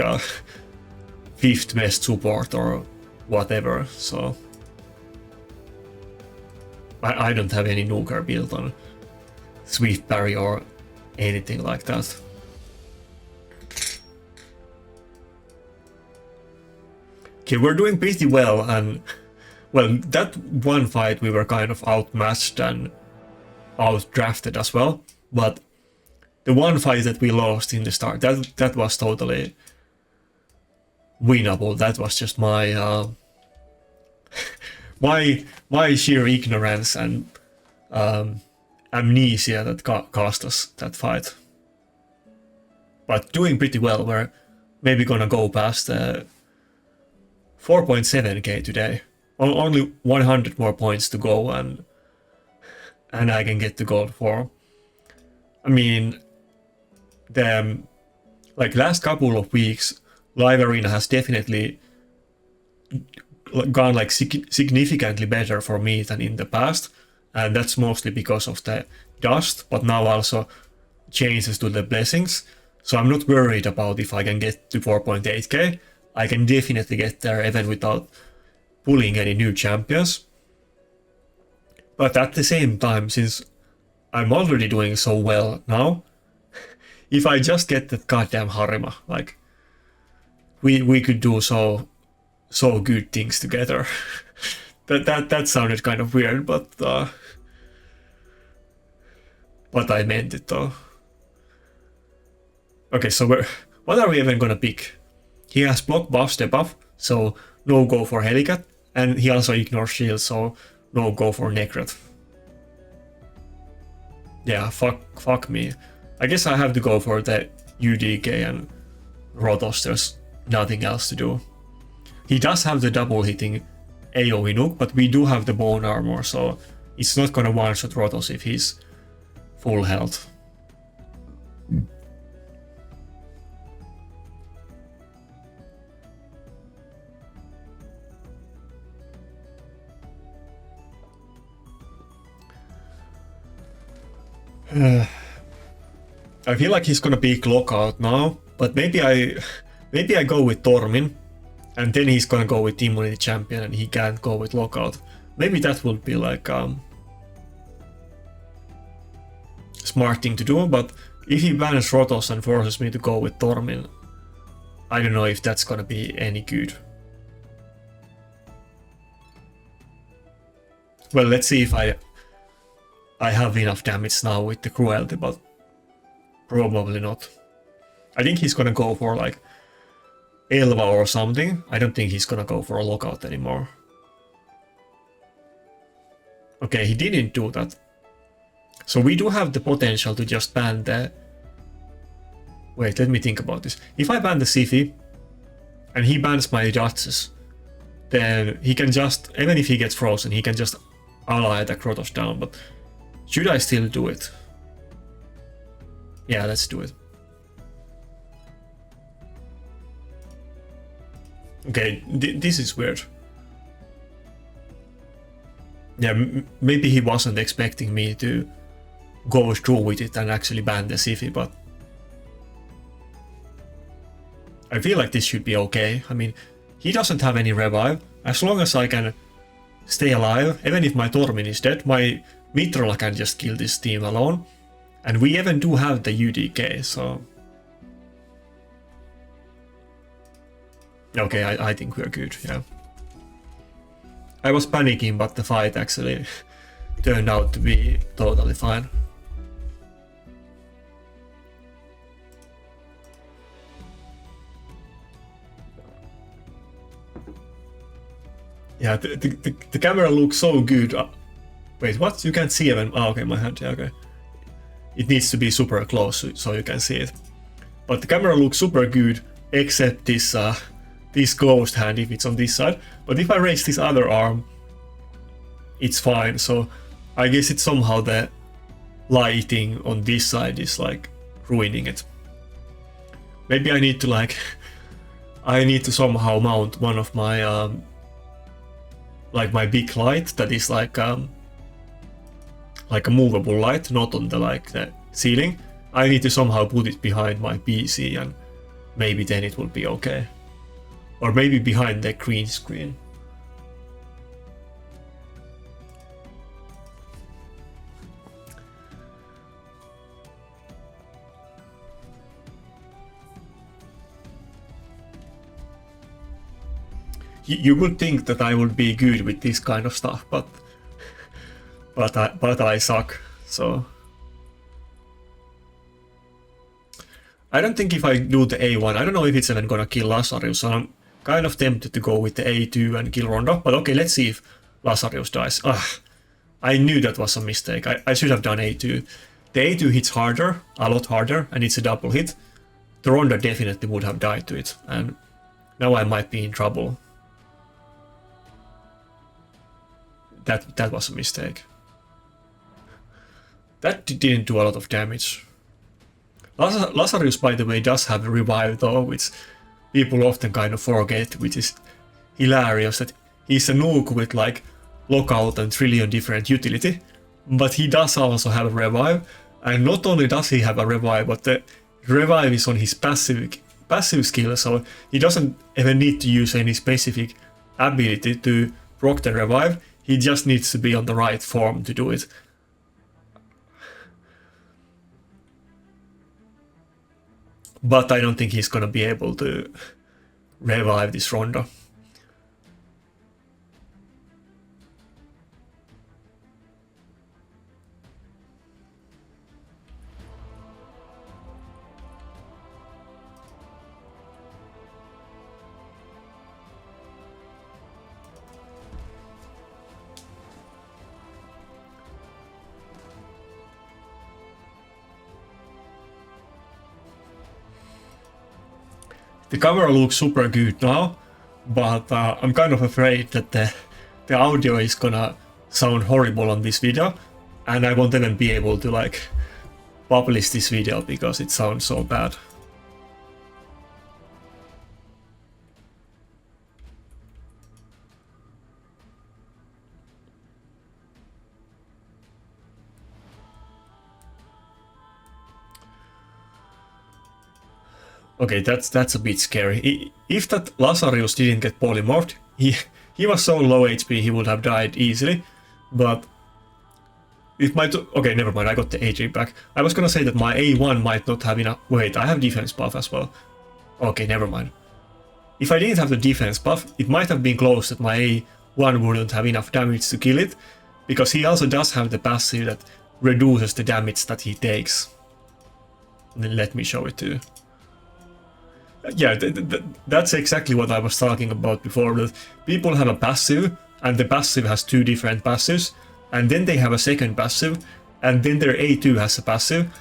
5th best support or whatever. So I don't have any Nuker built on Swift Parry or anything like that. Okay, we're doing pretty well, and well, that one fight we were kind of outmatched and outdrafted as well, but the one fight that we lost in the start, that was totally winnable. That was just my my sheer ignorance and amnesia that cost us that fight. But doing pretty well. We're maybe gonna go past 4.7k today. Only 100 more points to go, and I can get to gold 4. I mean, the like last couple of weeks, live arena has definitely gone like significantly better for me than in the past, and that's mostly because of the dust, but now also changes to the blessings. So I'm not worried about if I can get to 4.8k. I can definitely get there even without pulling any new champions. But at the same time, since I'm already doing so well now, if I just get that goddamn Harima, like we could do so good things together. that sounded kind of weird, but I meant it though. Okay, so what are we even gonna pick? He has block buff, step buff, so no go for Helicat, and he also ignores shield, so no go for Necrot. Yeah, fuck me. I guess I have to go for the UDK and Rotos, there's nothing else to do. He does have the double hitting AoE nuke, but we do have the bone armor, so it's not gonna one-shot Rotos if he's full health. I feel like he's gonna peak lockout now, but maybe I go with Tormin, and then he's gonna go with immunity champion, and he can't go with lockout. Maybe that would be like smart thing to do. But if he bans Rotos and forces me to go with Tormin, I don't know if that's gonna be any good. Well, let's see if I have enough damage now with the cruelty, but probably not. I think he's gonna go for like Elva or something. I don't think he's gonna go for a lockout anymore. Okay, he didn't do that. So we do have the potential to just ban the... Wait, let me think about this. If I ban the Siphis, and he bans my Duchess, then he can just, even if he gets frozen, he can just ally attack Rotos down, but should I still do it? Yeah, let's do it. Okay, this is weird. Yeah, maybe he wasn't expecting me to go through with it and actually ban the Siphis, but I feel like this should be okay. I mean, he doesn't have any revive. As long as I can stay alive, even if my Tormin is dead, my Mitrola can just kill this team alone. And we even do have the UDK, so... Okay, I think we're good, yeah. I was panicking, but the fight actually turned out to be totally fine. Yeah, the camera looks so good. Wait, what? You can't see even... Oh, okay, my hand, yeah, okay. It needs to be super close so you can see it. But the camera looks super good, except this this closed hand if it's on this side. But if I raise this other arm, it's fine. So I guess it's somehow the lighting on this side is like ruining it. Maybe I need to like... I need to somehow mount one of my like my big light that is like a movable light, not on the like the ceiling. I need to somehow put it behind my PC and maybe then it will be okay. Or maybe behind the green screen. You would think that I would be good with this kind of stuff, but I suck, so... I don't think if I do the A1, I don't know if it's even gonna kill Lazarus, so I'm kind of tempted to go with the A2 and kill Rondo, but okay, let's see if Lazarus dies. I knew that was a mistake, I should have done A2. The A2 hits harder, a lot harder, and it's a double hit. The Rondo definitely would have died to it, and now I might be in trouble. That was a mistake. That didn't do a lot of damage. Lazarus, by the way, does have a revive though, which people often kind of forget, which is hilarious, that he's a nuke with like lockout and trillion different utility, but he does also have a revive, and not only does he have a revive, but the revive is on his passive passive skill, so he doesn't even need to use any specific ability to proc the revive. He just needs to be on the right form to do it. But I don't think he's gonna be able to revive this Rondo. The camera looks super good now, but I'm kind of afraid that the audio is gonna sound horrible on this video, and I won't even be able to like publish this video because it sounds so bad. Okay, that's a bit scary. If that Lazarus didn't get polymorphed, he was so low HP he would have died easily, but it might... Okay, never mind, I got the AJ back. I was gonna say that my A1 might not have enough... Wait, I have defense buff as well. Okay, never mind. If I didn't have the defense buff, it might have been close that my A1 wouldn't have enough damage to kill it, because he also does have the passive that reduces the damage that he takes. And then let me show it to you. Yeah, that's exactly what I was talking about before, that people have a passive, and the passive has two different passives, and then they have a second passive, and then their A2 has a passive,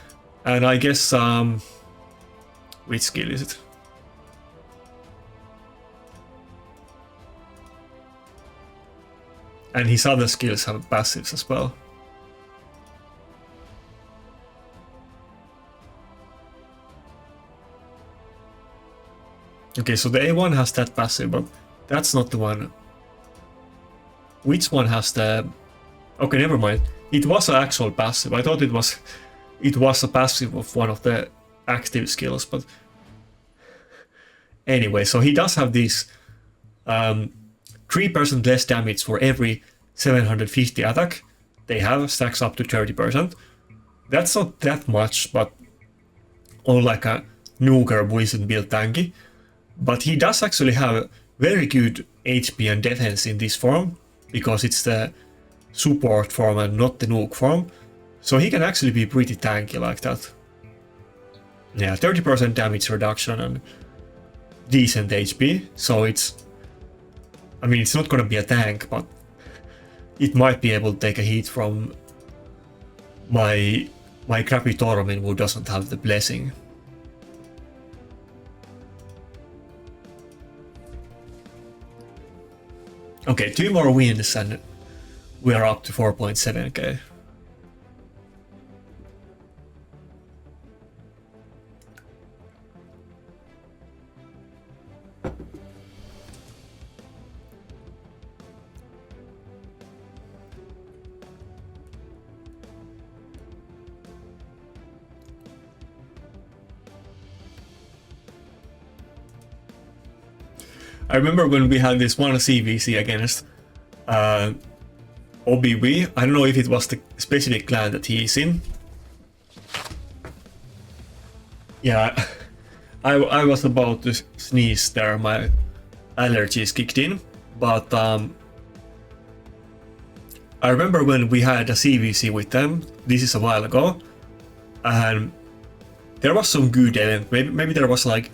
and I guess, which skill is it? And his other skills have passives as well. Okay, so the A1 has that passive, but that's not the one. Which one has the... Okay, never mind. It was an actual passive. I thought it was a passive of one of the active skills, but... Anyway, so he does have this 3% less damage for every 750 attack they have, stacks up to 30%. That's not that much, but on like a Nuker who isn't built tanky. But he does actually have very good HP and defense in this form, because it's the support form and not the nuke form. So he can actually be pretty tanky like that. Yeah, 30% damage reduction and decent HP. So it's... I mean, it's not gonna be a tank, but it might be able to take a hit from my crappy Tormin who doesn't have the blessing. Okay, 2 more wins and we are up to 4.7k. I remember when we had this one CVC against OBB. I don't know if it was the specific clan that he is in. Yeah, I was about to sneeze there, my allergies kicked in, but I remember when we had a CVC with them, this is a while ago, and there was some good event. Maybe there was like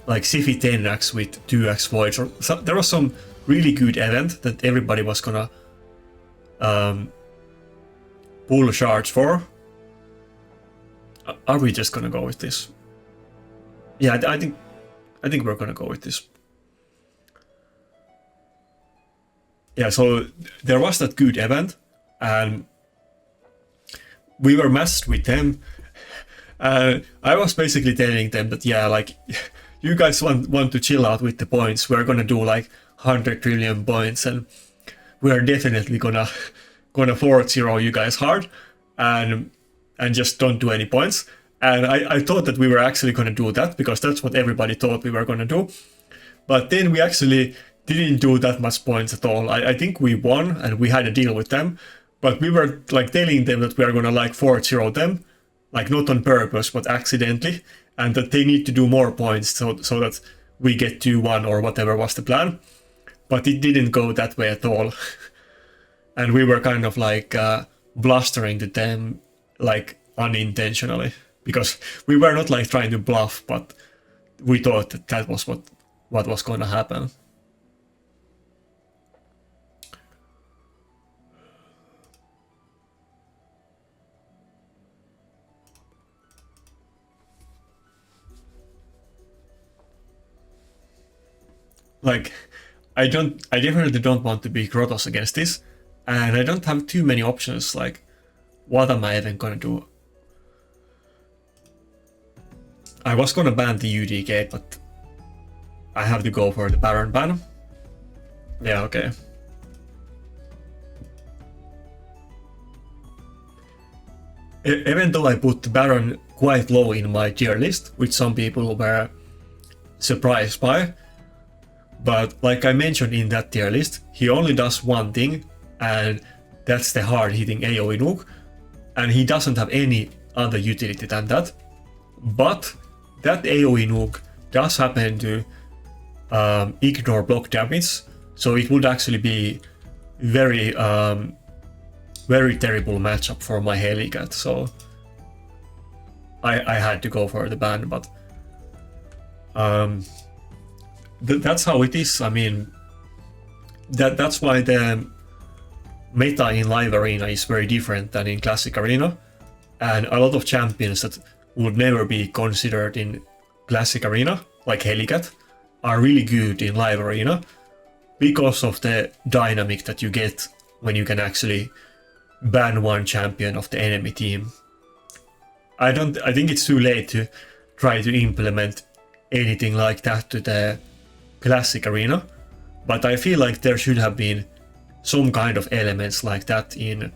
Siphis 10x with 2x voids, or there was some really good event that everybody was gonna pull shards for. Are we just gonna go with this? Yeah, I think we're gonna go with this. Yeah, so there was that good event, and we were matched with them. I was basically telling them that, yeah, like, you guys want to chill out with the points. We're gonna do like 100 trillion points, and we're definitely gonna 4-0 you guys hard, and just don't do any points. And I thought that we were actually going to do that because that's what everybody thought we were going to do. But then we actually didn't do that much points at all. I think we won and we had a deal with them. But we were like telling them that we are going to like 4-0 them, like not on purpose, but accidentally. And that they need to do more points so that we get 2-1 or whatever was the plan. But it didn't go that way at all. And we were kind of like blustering to them like unintentionally. Because we were not like trying to bluff, but we thought that that was what was going to happen. Like, I definitely don't want to be Krotos against this, and I don't have too many options. Like, what am I even gonna do? I was gonna ban the UDK, but I have to go for the Baron ban. Yeah, okay. Even though I put Baron quite low in my tier list, which some people were surprised by, but like I mentioned in that tier list, he only does one thing, and that's the hard-hitting AoE nuke, and he doesn't have any other utility than that. But that AoE nuke does happen to ignore block damage, so it would actually be very very terrible matchup for my Helicat, so I had to go for the ban, but that's how it is. I mean, that's why the meta in live arena is very different than in classic arena, and a lot of champions that would never be considered in classic arena, like Helicat, are really good in live arena because of the dynamic that you get when you can actually ban one champion of the enemy team. I think it's too late to try to implement anything like that to the classic arena, but I feel like there should have been some kind of elements like that in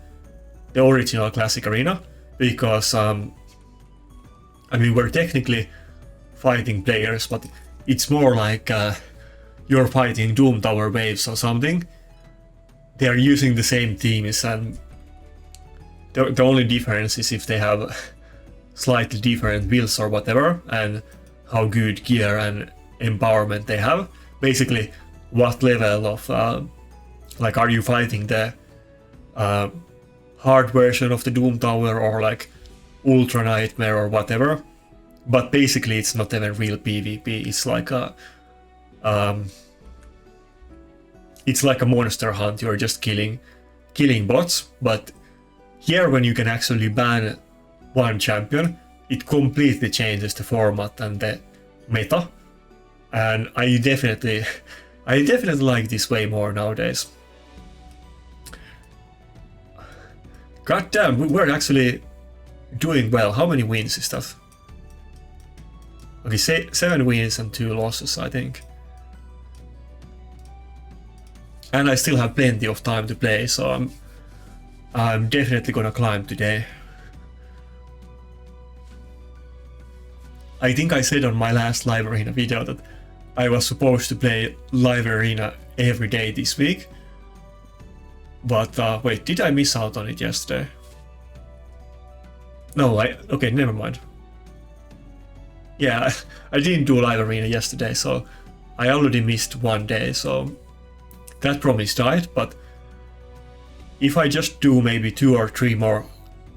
the original classic arena, because I mean, we're technically fighting players, but it's more like you're fighting Doom Tower waves or something. They are using the same themes, and the only difference is if they have slightly different builds or whatever, and how good gear and empowerment they have. Basically, what level of like, are you fighting the hard version of the Doom Tower or like Ultra Nightmare or whatever? But basically, it's not even real PvP. It's like a monster hunt. You're just killing bots. But here, when you can actually ban one champion, it completely changes the format and the meta. And I definitely like this way more nowadays. God damn, we're actually doing well. How many wins is that? Okay, 7 wins and 2 losses, I think. And I still have plenty of time to play, so I'm definitely gonna climb today. I think I said on my last live arena video that I was supposed to play live arena every day this week. But wait, did I miss out on it yesterday? No, okay, never mind. Yeah, I didn't do live arena yesterday, so I already missed one day, so that promise died. But if I just do maybe 2 or 3 more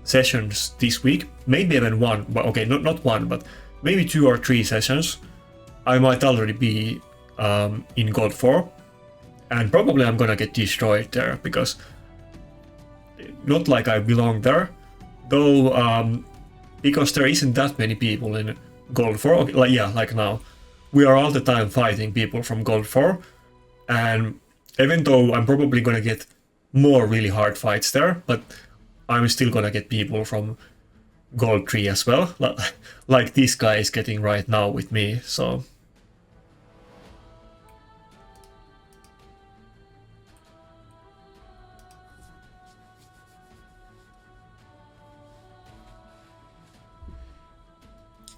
sessions this week, maybe even one, but okay, not one, but maybe 2 or 3 sessions, I might already be in God 4, and probably I'm gonna get destroyed there, because not like I belong there, though, because there isn't that many people in Gold 4, okay, like now. We are all the time fighting people from Gold 4, and even though I'm probably gonna get more really hard fights there, but I'm still gonna get people from Gold 3 as well, like this guy is getting right now with me, so...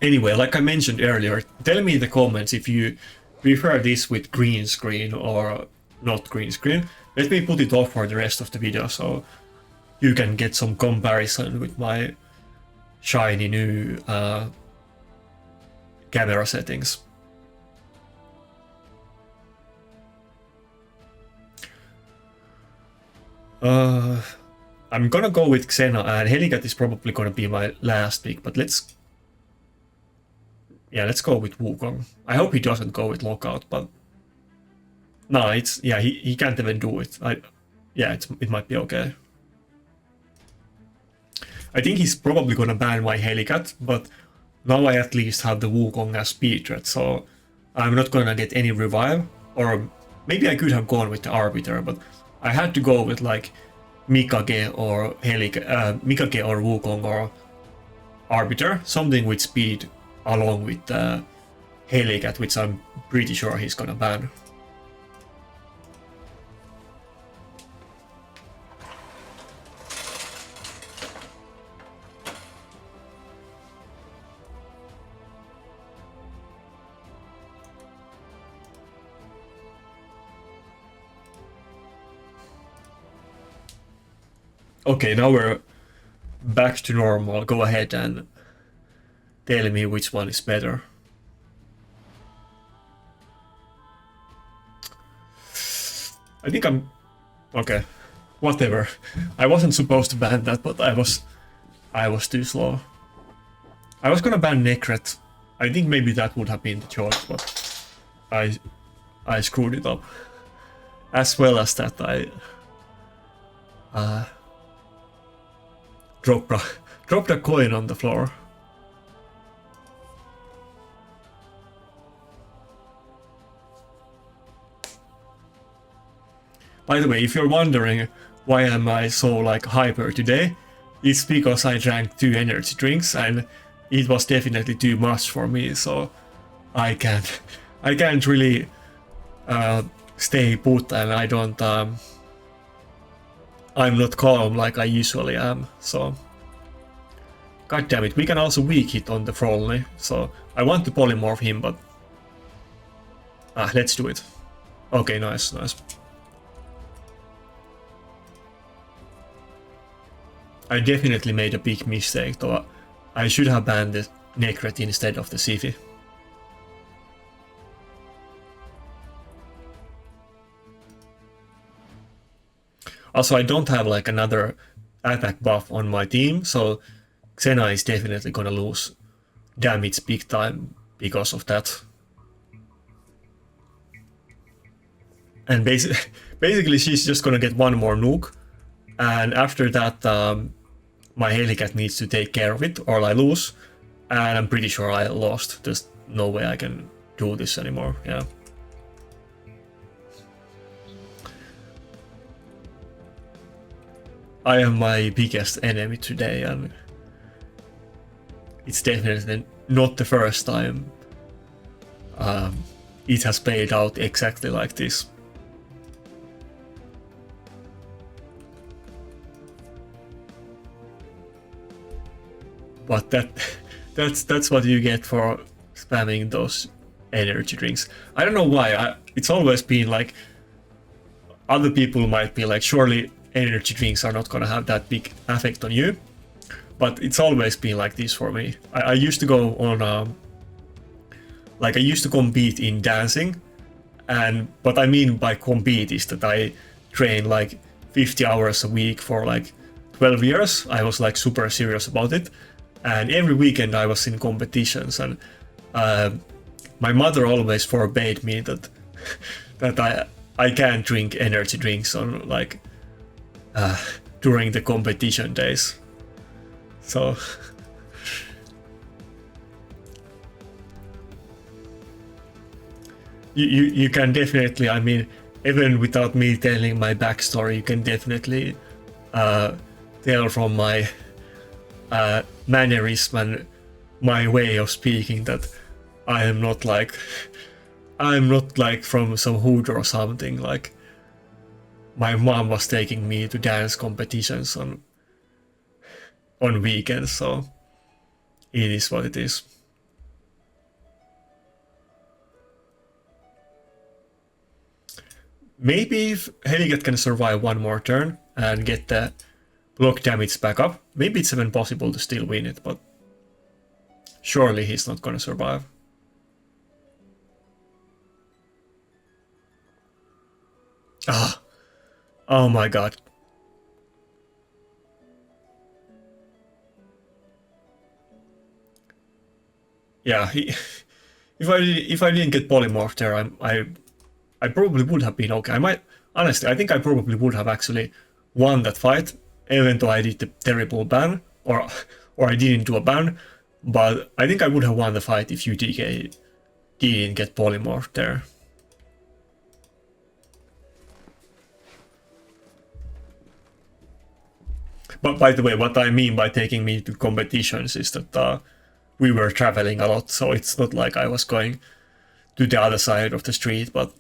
Anyway, like I mentioned earlier, tell me in the comments if you prefer this with green screen or not green screen. Let me put it off for the rest of the video so you can get some comparison with my shiny new camera settings. I'm gonna go with Xena, and Helicat is probably gonna be my last pick, but let's go with Wukong. I hope he doesn't go with Lockout, but no, he can't even do it. It might be okay. I think he's probably gonna ban my Helicat, but now I at least have the Wukong as speed threat, so I'm not gonna get any revive. Or maybe I could have gone with the Arbiter, but I had to go with like Mikage or Mikage or Wukong or Arbiter, something with speed along with Helicat, which I'm pretty sure he's gonna ban. Okay, now we're back to normal. Go ahead and tell me which one is better. I think I'm... okay, whatever. I wasn't supposed to ban that, but I was too slow. I was gonna ban Necret. I think maybe that would have been the choice, but I screwed it up. As well as that I dropped a coin on the floor. By the way, if you're wondering why am I so like hyper today, it's because I drank 2 energy drinks and it was definitely too much for me, so I can't really stay put, and I don't I'm not calm like I usually am, so god damn it. We can also weak hit on the Frolny, so I want to polymorph him, but let's do it. Okay, nice. I definitely made a big mistake, though. I should have banned the Necret instead of the Siphis. Also, I don't have like another attack buff on my team, so Xena is definitely gonna lose damage big time because of that. And basically she's just gonna get one more nuke, and after that my Helicat needs to take care of it or I lose, and I'm pretty sure I lost. There's no way I can do this anymore, yeah. I am my biggest enemy today, and it's definitely not the first time it has played out exactly like this. But that's what you get for spamming those energy drinks. I don't know why. It's always been like, other people might be like, surely energy drinks are not gonna have that big effect on you, but it's always been like this for me. I used to go on like I used to compete in dancing, and what I mean by compete is that I train like 50 hours a week for like 12 years. I was like super serious about it, and every weekend I was in competitions, and my mother always forbade me that I can't drink energy drinks on like during the competition days. So you can definitely, I mean, even without me telling my backstory, you can definitely tell from my mannerism and my way of speaking that I'm not like from some hood or something. Like, my mom was taking me to dance competitions on weekends, so it is what it is. maybe if Heligat can survive one more turn and get the block damage back up, maybe it's even possible to still win it, but surely he's not gonna survive. Ah, oh my god. Yeah, if I didn't get polymorph there, I probably would have been okay. Honestly, I think I probably would have actually won that fight, even though I did the terrible ban, or I didn't do a ban. But I think I would have won the fight if UTK didn't get polymorph there. But by the way, what I mean by taking me to competitions is that we were traveling a lot, so it's not like I was going to the other side of the street, but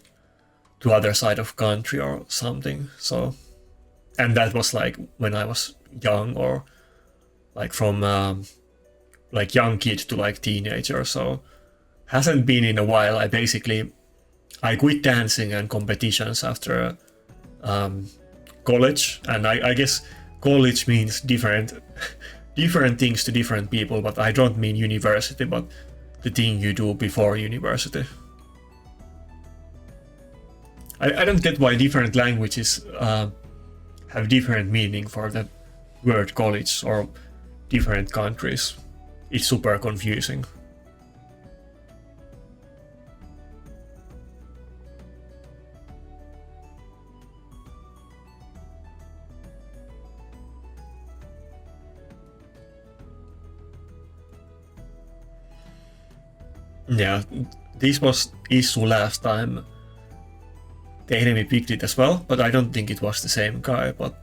to other side of country or something. So, and that was like when I was young, or like from like young kid to like teenager. So hasn't been in a while. I quit dancing and competitions after college, and I guess college means different things to different people, but I don't mean university, but the thing you do before university. I don't get why different languages have different meaning for the word college or different countries. It's super confusing. Yeah, this was issue last time. The enemy picked it as well, but I don't think it was the same guy, but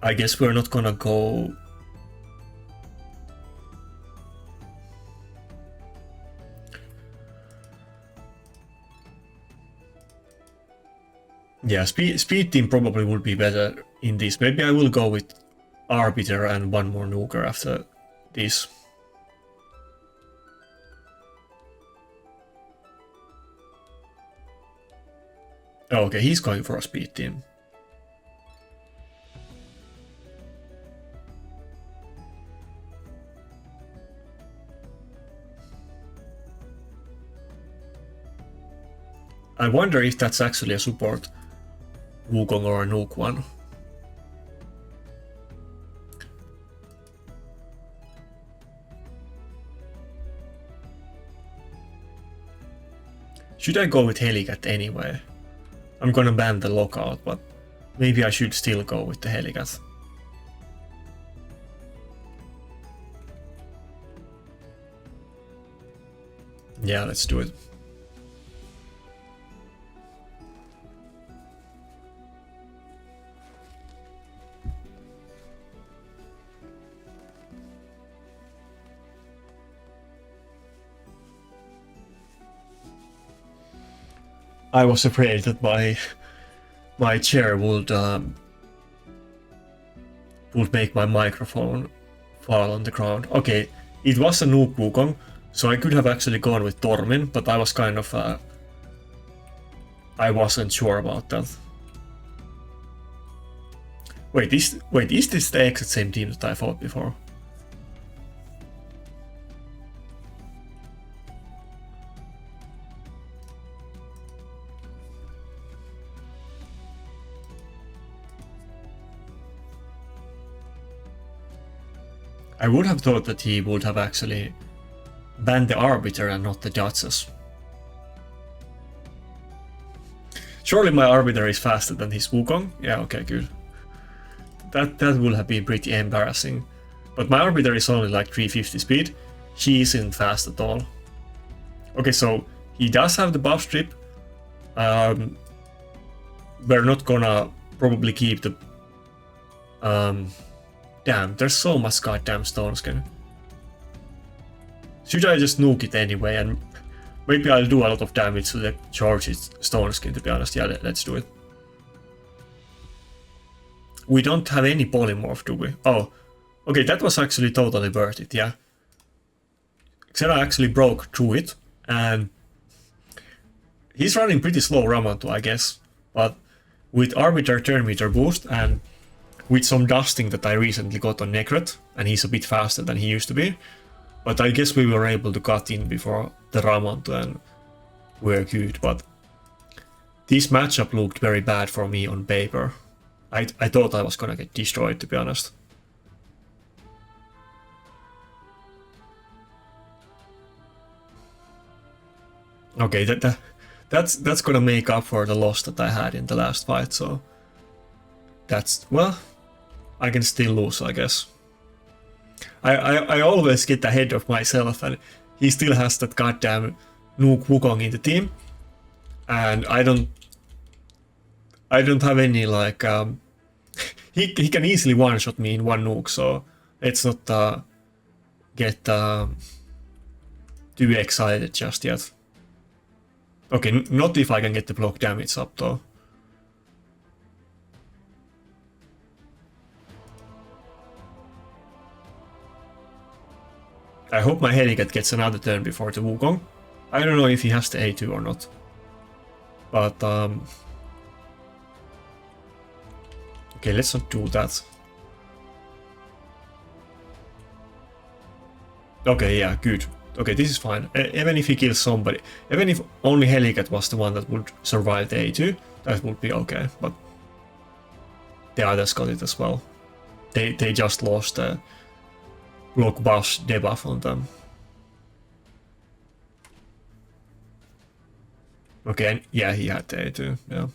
I guess we're not gonna go... Yeah, speed team probably would be better in this. Maybe I will go with Arbiter and one more Nuker after this. Oh, okay, he's going for a speed team. I wonder if that's actually a support Wukong or a Nuke one. Should I go with Helicat anyway? I'm gonna ban the lockout, but maybe I should still go with the Helicat. Yeah, let's do it. I was afraid that my chair would make my microphone fall on the ground. Okay, it was a Nuke Wukong, so I could have actually gone with Tormin, but I was kind of I wasn't sure about that. Wait, is this the exact same team that I fought before? I would have thought that he would have actually banned the Arbiter and not the Judges. Surely my Arbiter is faster than his Wukong? Yeah, okay, good. That would have been pretty embarrassing. But my Arbiter is only like 350 speed. She isn't fast at all. Okay, so he does have the buff strip. We're not gonna probably keep the... Damn, there's so much goddamn stone skin. Should I just nuke it anyway, and maybe I'll do a lot of damage to the charged stone skin, to be honest. Yeah, let's do it. We don't have any polymorph, do we? Oh, okay, that was actually totally worth it, yeah. Xena actually broke through it, and he's running pretty slow Ramanto, I guess, but with Arbiter turn meter boost and with some dusting that I recently got on Necret, and he's a bit faster than he used to be, but I guess we were able to cut in before the Ramanto and we're good, but this matchup looked very bad for me on paper. I thought I was gonna get destroyed, to be honest. Okay, that's gonna make up for the loss that I had in the last fight, so that's, well, I can still lose, I guess. I always get ahead of myself, and he still has that goddamn Nuke Wukong in the team, and I don't have any, like, he can easily one-shot me in one nuke, so let's not get too excited just yet. Okay, not if I can get the block damage up though. I hope my Helicat gets another turn before the Wukong. I don't know if he has the A2 or not. But, okay, let's not do that. Okay, yeah, good. Okay, this is fine. Even if he kills somebody, even if only Helicat was the one that would survive the A2, that would be okay, but the others got it as well. They just lost the block buff debuff on them. Okay, yeah, he had the A2, yeah.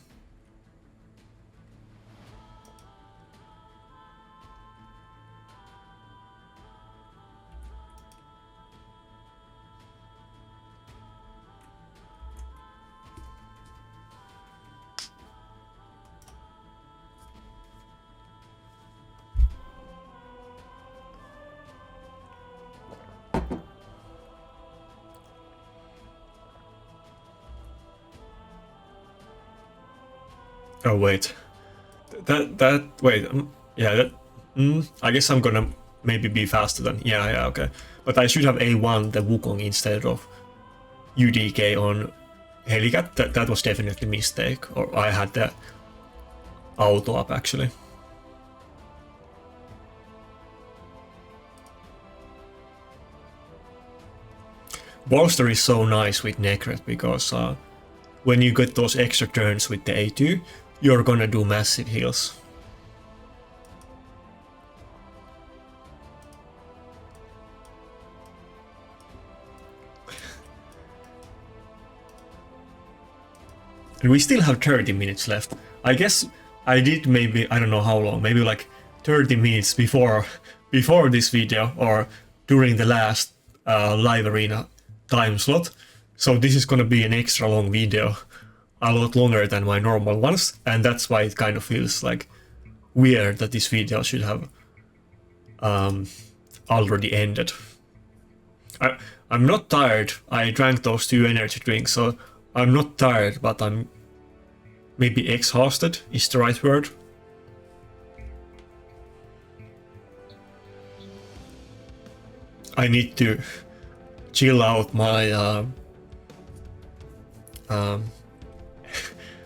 Oh wait, wait, yeah, I guess I'm gonna maybe be faster than, yeah, okay. But I should have A1 the Wukong instead of UDK on Helicat. That was definitely a mistake, or I had the auto up actually. Bolster is so nice with Necret because when you get those extra turns with the A2, you're gonna do massive heals. And we still have 30 minutes left. I guess I did maybe, I don't know how long, maybe like 30 minutes before this video or during the last live arena time slot. So this is gonna be an extra long video, a lot longer than my normal ones, and that's why it kind of feels like weird that this video should have already ended. I'm not tired. I drank those 2 energy drinks, so I'm not tired, but I'm maybe exhausted is the right word. I need to chill out my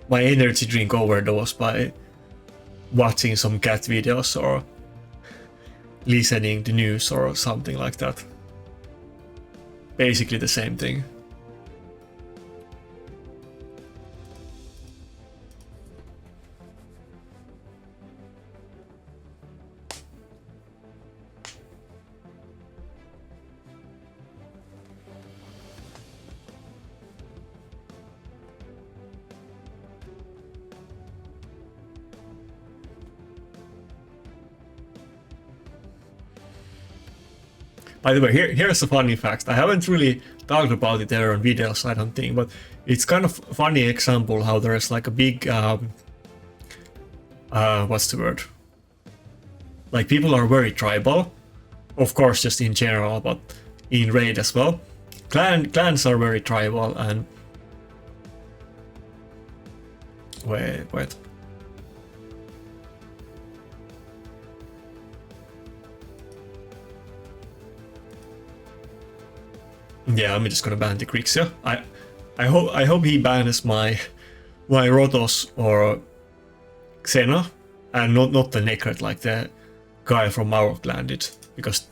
my energy drink overdose by watching some cat videos or listening to news or something like that. Basically the same thing. By the way, here's a funny fact. I haven't really talked about it there on videos, I don't think, but it's kind of funny example how there is like a big, what's the word? Like people are very tribal, of course, just in general, but in raid as well. Clans are very tribal and wait. Yeah, I'm just gonna ban the Grixia. I hope he bans my Rotos or Xena, and not the Necret like the guy from our clan did, because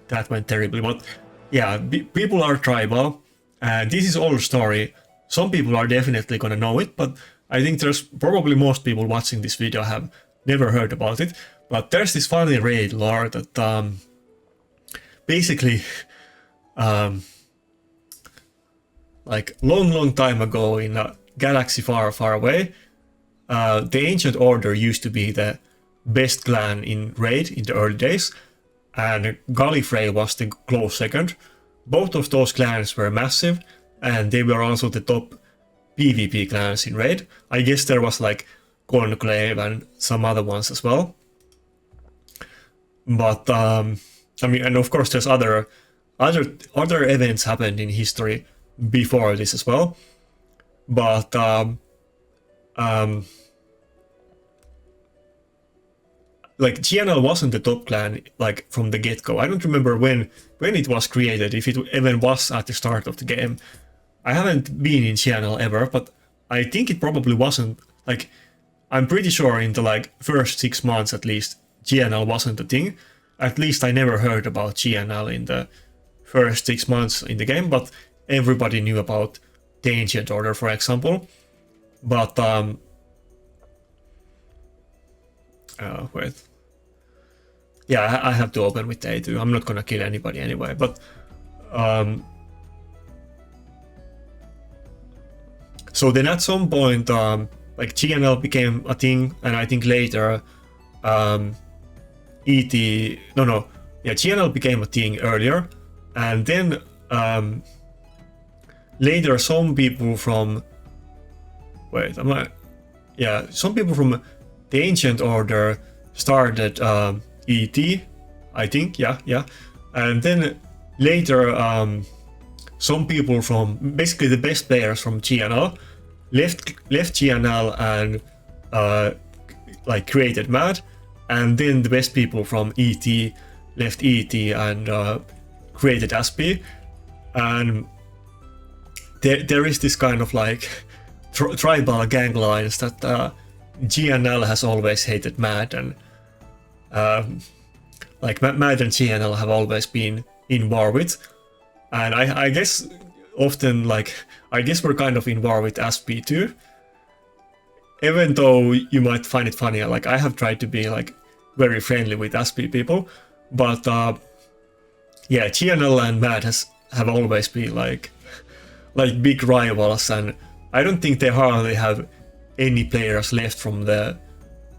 that went terribly. But yeah, people are tribal, and this is old story. Some people are definitely gonna know it, but I think there's probably most people watching this video have never heard about it. But there's this funny raid lore that basically like long time ago in a galaxy far away, the Ancient Order used to be the best clan in raid in the early days, and Gallifrey was the close second. Both of those clans were massive, and they were also the top PvP clans in raid. I guess there was like Conclave and some other ones as well. But I mean, and of course there's other events happened in history before this as well. But like GNL wasn't the top clan like from the get-go. I don't remember when it was created, if it even was at the start of the game. I haven't been in GNL ever, but I think it probably wasn't. Like, I'm pretty sure in the like first 6 months at least, GNL wasn't a thing. At least I never heard about GNL in the first 6 months in the game, but everybody knew about the Ancient Order, for example. But wait. Yeah, I have to open with A2. I'm not gonna kill anybody anyway, but so then at some point like GNL became a thing, and I think later GNL became a thing earlier, and then later some people from some people from the Ancient Order started ET, I think, yeah. And then later some people from basically the best players from GNL left GNL and like created MAD, and then the best people from ET left ET and created SP, and there is this kind of like tribal gang lines that GNL has always hated MAD, and like MAD and GNL have always been in war with, and I guess often like I guess we're kind of in war with SP too, even though you might find it funny. Like, I have tried to be like very friendly with SP people, but yeah, GNL and MAD have always been like big rivals, and I don't think they hardly have any players left from the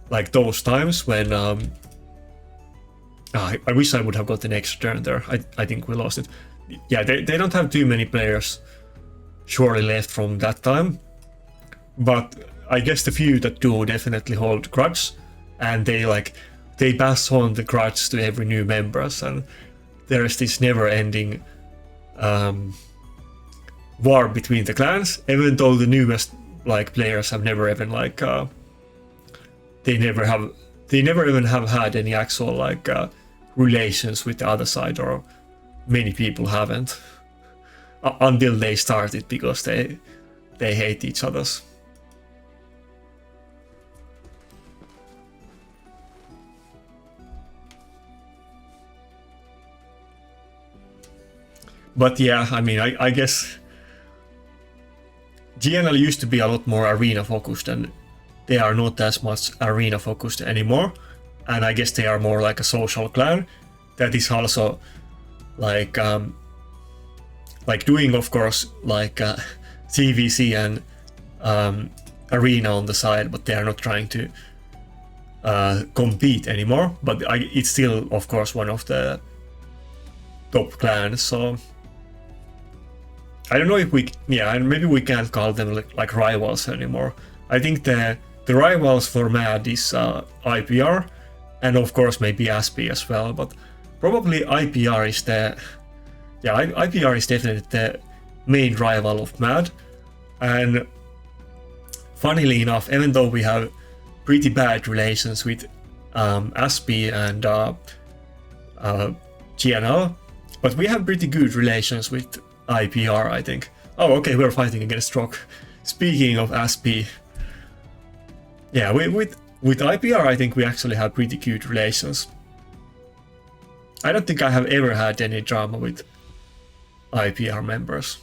like those times when I wish I would have got an extra turn there. I think we lost it. Yeah, they don't have too many players surely left from that time, but I guess the few that do definitely hold grudge, and they pass on the grudge to every new members, and there is this never-ending war between the clans, even though the newest like players have never even like they never even have had any actual like relations with the other side, or many people haven't until they started, because they hate each other's. But yeah, I mean, I guess GNL used to be a lot more arena focused, and they are not as much arena focused anymore, and I guess they are more like a social clan that is also like doing, of course, like CVC and arena on the side, but they are not trying to compete anymore. But it's still, of course, one of the top clans, so I don't know if maybe we can't call them like rivals anymore. I think the rivals for MAD is IPR, and of course maybe SP as well, but probably IPR is IPR is definitely the main rival of MAD. And funnily enough, even though we have pretty bad relations with SP and GNL, but we have pretty good relations with IPR, I think. Oh, okay, we're fighting against Rock. Speaking of SP, yeah, with IPR, I think we actually have pretty cute relations. I don't think I have ever had any drama with IPR members.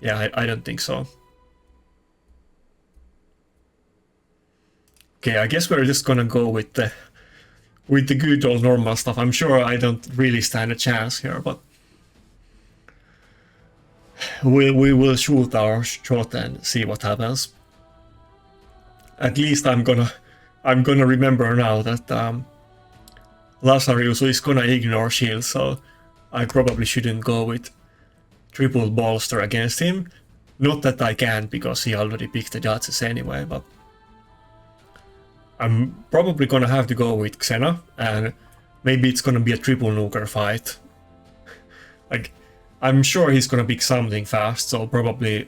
Yeah, I don't think so. Okay, I guess we're just gonna go with the good old normal stuff. I'm sure I don't really stand a chance here, but we will shoot our shot and see what happens. At least I'm gonna remember now that Lazarius is gonna ignore shield, so I probably shouldn't go with triple bolster against him. Not that I can't, because he already picked the judges anyway, but I'm probably gonna have to go with Xena, and maybe it's gonna be a triple nuker fight. Like, I'm sure he's gonna pick something fast, so probably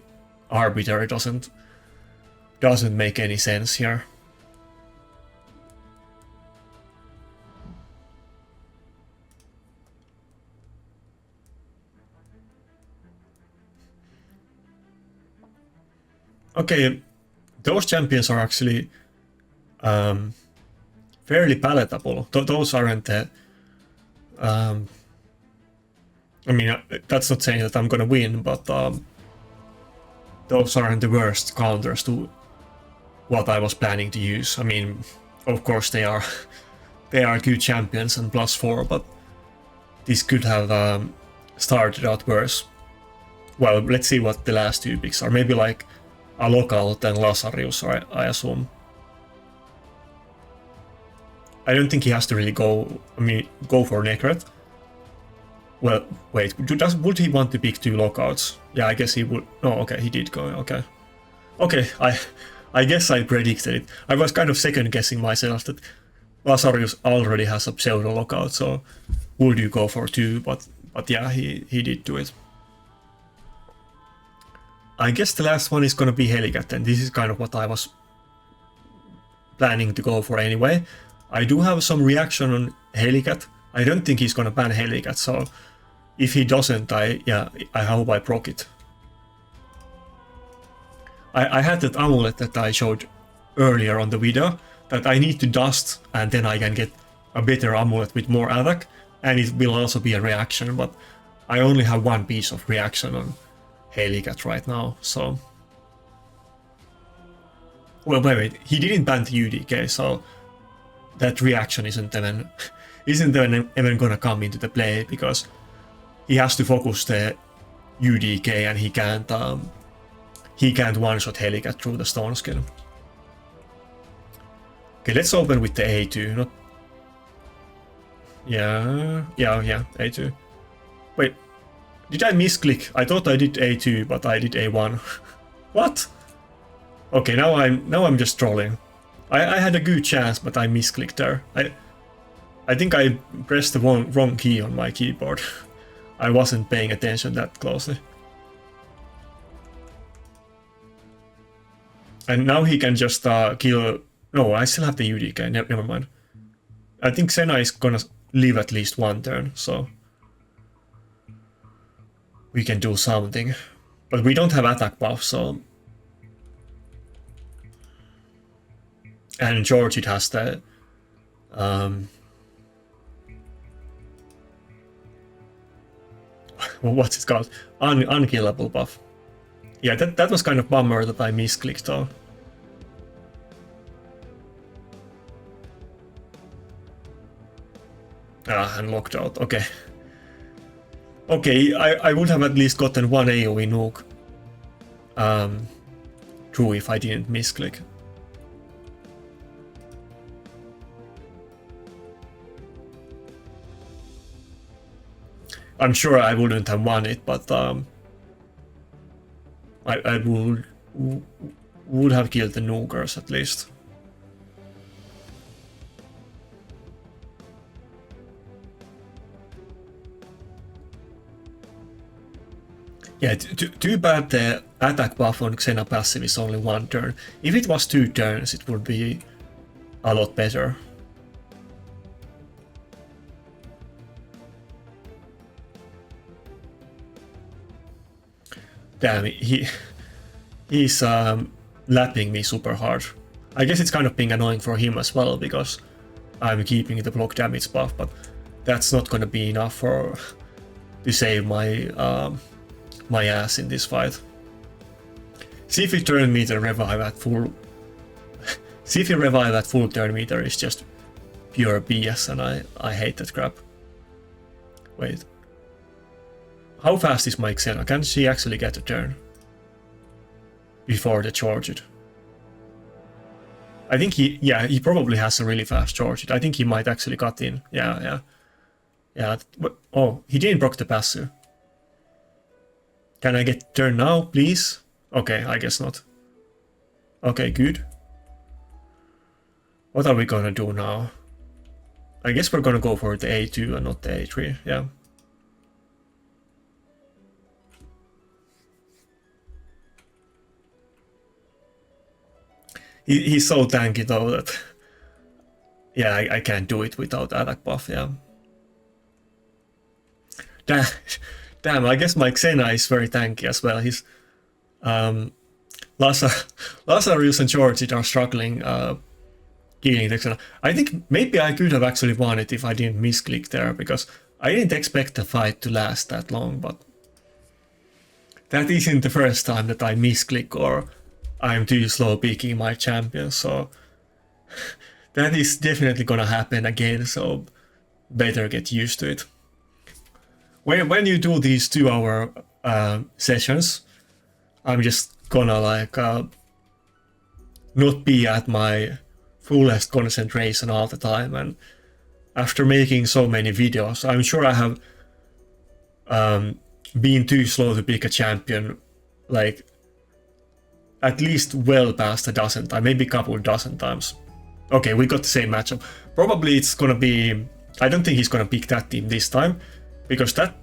Arbiter doesn't make any sense here. Okay, those champions are actually fairly palatable. Those aren't the... I mean, that's not saying that I'm gonna win, but those aren't the worst counters to what I was planning to use. I mean, of course they are good champions and +4, but this could have started out worse. Well, let's see what the last two picks are. Maybe like a Lockout and Lazarius, I assume. I don't think he has to really go for Necret. Well, wait, would he want to pick 2 Lockouts? Yeah, I guess he would. No, okay, he did go, okay. Okay, I guess I predicted it. I was kind of second guessing myself that Lazarius already has a pseudo Lockout, so would you go for 2? But yeah, he did do it. I guess the last one is gonna be Helicat, and this is kind of what I was planning to go for anyway. I do have some reaction on Helicat. I don't think he's gonna ban Helicat, so if he doesn't, I hope I proc it. I had that amulet that I showed earlier on the video, that I need to dust and then I can get a better amulet with more attack, and it will also be a reaction, but I only have one piece of reaction on Helicat right now, so... Well, wait, he didn't ban the UDK, so that reaction isn't even gonna come into the play, because he has to focus the UDK and he can't one-shot Helicat through the stone skill. Okay, let's open with the A2. Not... Yeah, A2. Wait, did I misclick? I thought I did A2, but I did A1. What? Okay, now I'm just trolling. I had a good chance, but I misclicked there. I think I pressed the wrong key on my keyboard. I wasn't paying attention that closely. And now he can just kill... No, I still have the UDK, never mind. I think Xena is gonna live at least one turn, so... we can do something. But we don't have attack buff, so... And George, it has the... what's it called? Unkillable buff. Yeah, that was kind of bummer that I misclicked though. And locked out, okay. Okay, I would have at least gotten one AoE nuke. True, if I didn't misclick. I'm sure I wouldn't have won it, but I would have killed the Nukers at least. Yeah, too bad the attack buff on Xena passive is only one turn. If it was 2 turns, it would be a lot better. damn, he's lapping me super hard. I guess it's kind of being annoying for him as well, because I'm keeping the block damage buff, but that's not gonna be enough to save my my ass in this fight. See if you turn meter revive at full. See if you revive at full turn meter is just pure BS, and I hate that crap. Wait. How fast is my Xena? Can she actually get a turn before the charge it? I think he probably has a really fast charge it. I think he might actually cut in. Yeah. Oh, he didn't proc the passive. Can I get turn now, please? Okay, I guess not. Okay, good. What are we gonna do now? I guess we're gonna go for the A2 and not the A3, yeah. He's so tanky though that... Yeah, I can't do it without attack buff, yeah. Damn, I guess my Xena is very tanky as well. He's... Lazarus and George are struggling killing the Xena. I think maybe I could have actually won it if I didn't misclick there, because I didn't expect the fight to last that long, but... That isn't the first time that I misclick or I'm too slow picking my champion, so... That is definitely gonna happen again, so better get used to it. When you do these 2-hour sessions, I'm just gonna like not be at my fullest concentration all the time, and after making so many videos, I'm sure I have been too slow to pick a champion, like at least well past a dozen times, maybe a couple dozen times. Okay, we got the same matchup. Probably it's gonna be... I don't think he's gonna pick that team this time, because that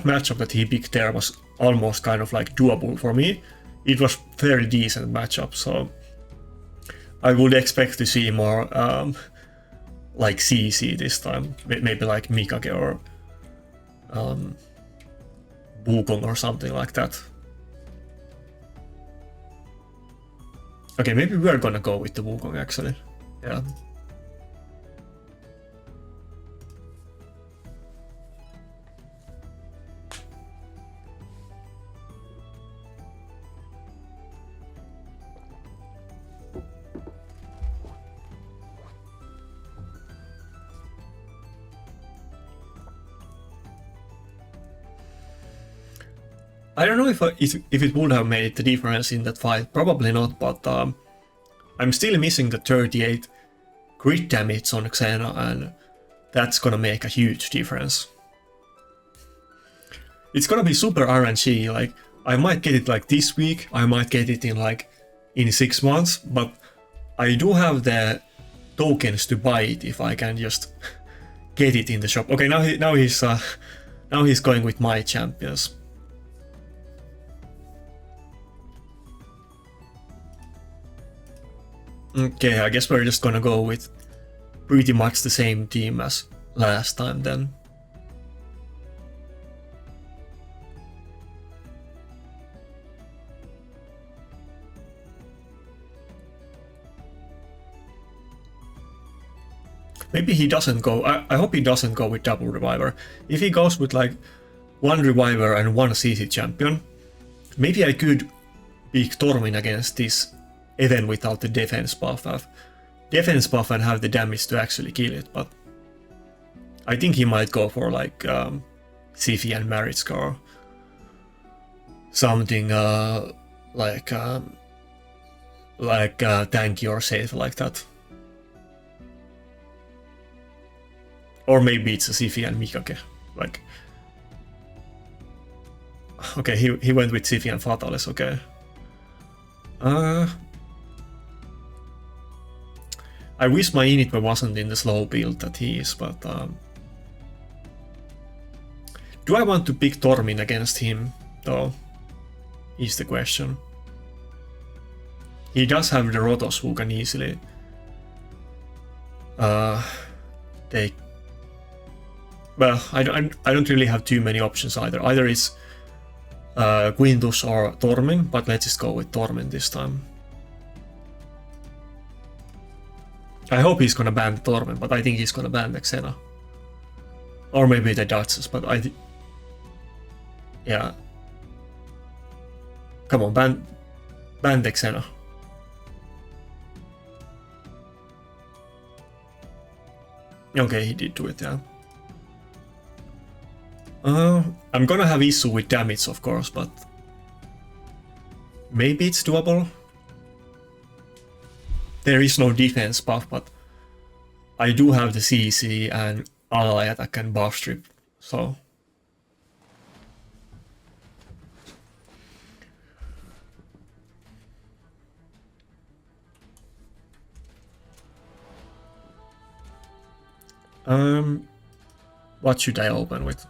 matchup that he picked there was almost kind of like doable for me. It was very decent matchup, so I would expect to see more like CC this time. Maybe like Mikage or Wukong or something like that. Okay, maybe we're gonna go with the Wukong actually. Yeah. I don't know if it would have made the difference in that fight, probably not, but I'm still missing the 38 crit damage on Xena, and that's gonna make a huge difference. It's gonna be super RNG, like I might get it like this week, I might get it in 6 months, but I do have the tokens to buy it if I can just get it in the shop. Okay, now he's going with my champions. Okay, I guess we're just gonna go with pretty much the same team as last time then. Maybe he doesn't go... I hope he doesn't go with double reviver. If he goes with like 1 reviver and 1 CC champion, maybe I could pick Tormin against this even without the defense buff. Defense buff and have the damage to actually kill it, but I think he might go for like Siphis and Maritzka or something like tanky or safe like that. Or maybe it's a Siphis and Mikage. Like, okay, he went with Siphis and Fatalis. Okay. I wish my Initwe wasn't in the slow build that he is, but do I want to pick Tormin against him, though, is the question. He does have the Rotos who can easily take... Well, I don't really have too many options either. Either it's Quintus or Tormin, but let's just go with Tormin this time. I hope he's gonna ban Tormin, but I think he's gonna ban the Xena. Or maybe the Duchess, but yeah. Come on, ban the Xena. Okay, he did do it, yeah. I'm gonna have issue with damage, of course, but maybe it's doable. There is no defense buff, but I do have the CC and ally attack and buff strip, so... What should I open with?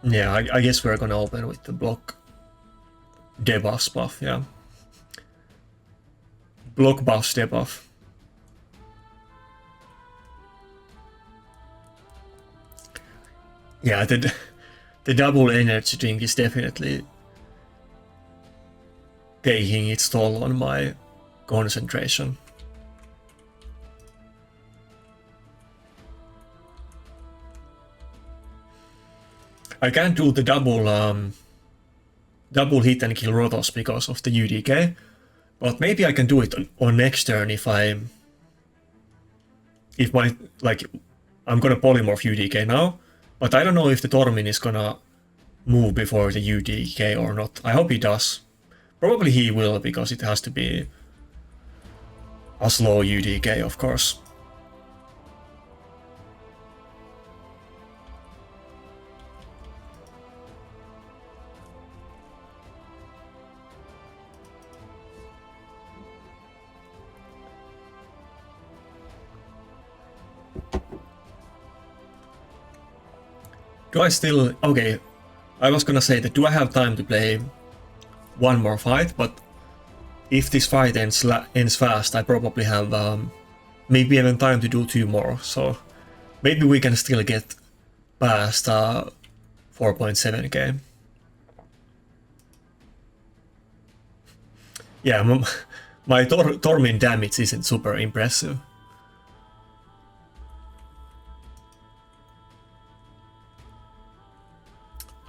Yeah, I guess we're gonna open with the block debuffs buff, yeah. Block buffs debuff. Yeah, the double energy drink is definitely taking its toll on my concentration. I can't do the double hit and kill Rotos because of the UDK, but maybe I can do it on next turn if I'm gonna polymorph UDK now, but I don't know if the Tormin is gonna move before the UDK or not. I hope he does. Probably he will, because it has to be a slow UDK, of course. Do I still... Okay, I was gonna say that do I have time to play one more fight, but if this fight ends fast, I probably have maybe even time to do 2 more, so maybe we can still get past 4.7k. Yeah, my Tormin damage isn't super impressive.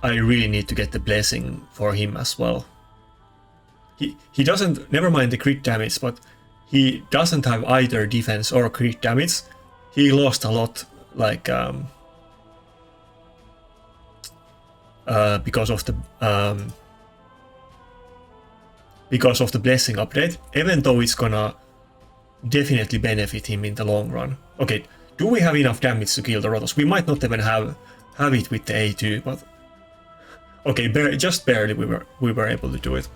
I really need to get the blessing for him as well. He doesn't, never mind the crit damage, but he doesn't have either defense or crit damage. He lost a lot, like because of the blessing update, even though it's gonna definitely benefit him in the long run. Okay, do we have enough damage to kill the Rotos? We might not even have it with the A2, but okay, just barely we were able to do it.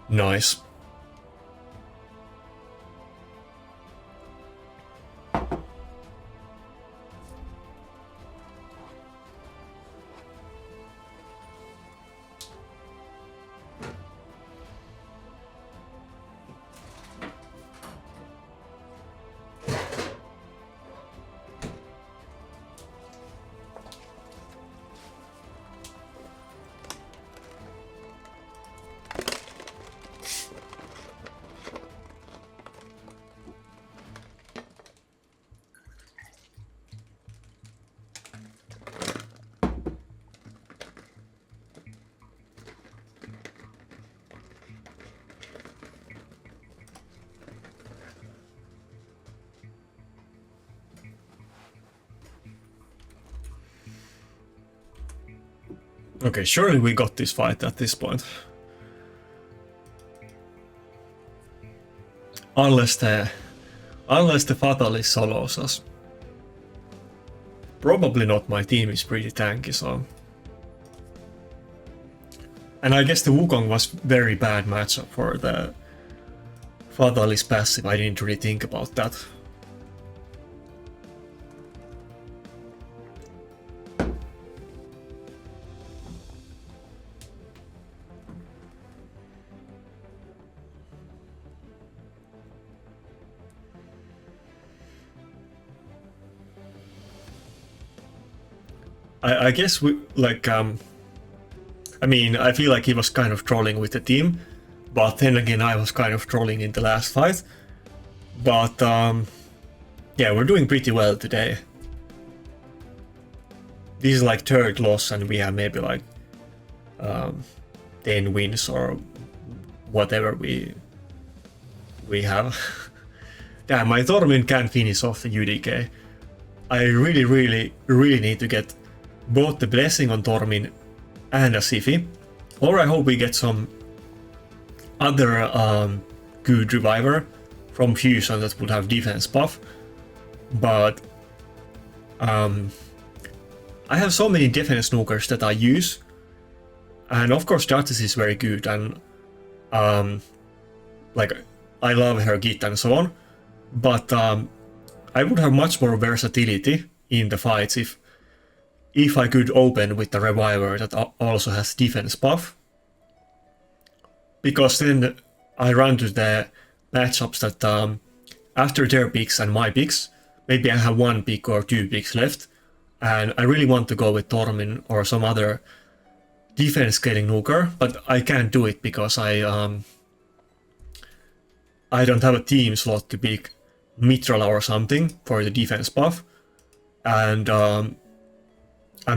Nice. Okay, surely we got this fight at this point. Unless the Fatalist solos us. Probably not, my team is pretty tanky, so... And I guess the Wukong was very bad matchup for the Fatalist passive, I didn't really think about that. I guess we like I mean, I feel like he was kind of trolling with the team, but then again I was kind of trolling in the last fight. But yeah, we're doing pretty well today. This is like third loss and we have maybe like 10 wins or whatever we have. Damn, my Tormin can finish off the UDK. I really need to get both the blessing on Tormin and a Siphis. Or I hope we get some other good reviver from Fusion that would have defense buff. But I have so many defense nukers that I use. And of course Justice is very good and like I love her Git and so on. But I would have much more versatility in the fights if I could open with the reviver that also has defense buff. Because then I run to the matchups that after their picks and my picks, maybe I have one pick or two picks left, and I really want to go with Tormin or some other defense scaling nuker, but I can't do it because I don't have a team slot to pick Mithril or something for the defense buff, and I'm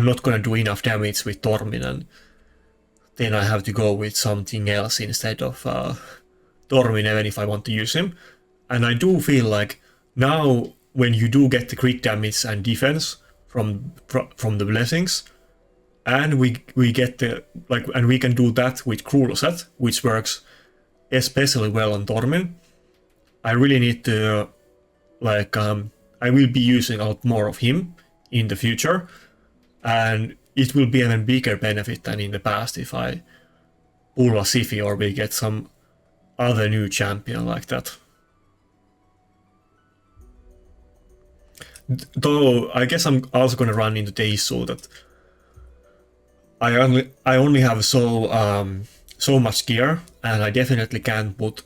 not gonna do enough damage with Tormin, and then I have to go with something else instead of Tormin, even if I want to use him. And I do feel like now when you do get the crit damage and defense from the blessings, and we get the and we can do that with Cruel Set, which works especially well on Tormin. I really need to I will be using a lot more of him in the future, and it will be an even bigger benefit than in the past if I pull a Siphis or we get some other new champion like that. Though I guess I'm also gonna run into the issue that I only have so much gear, and I definitely can't put.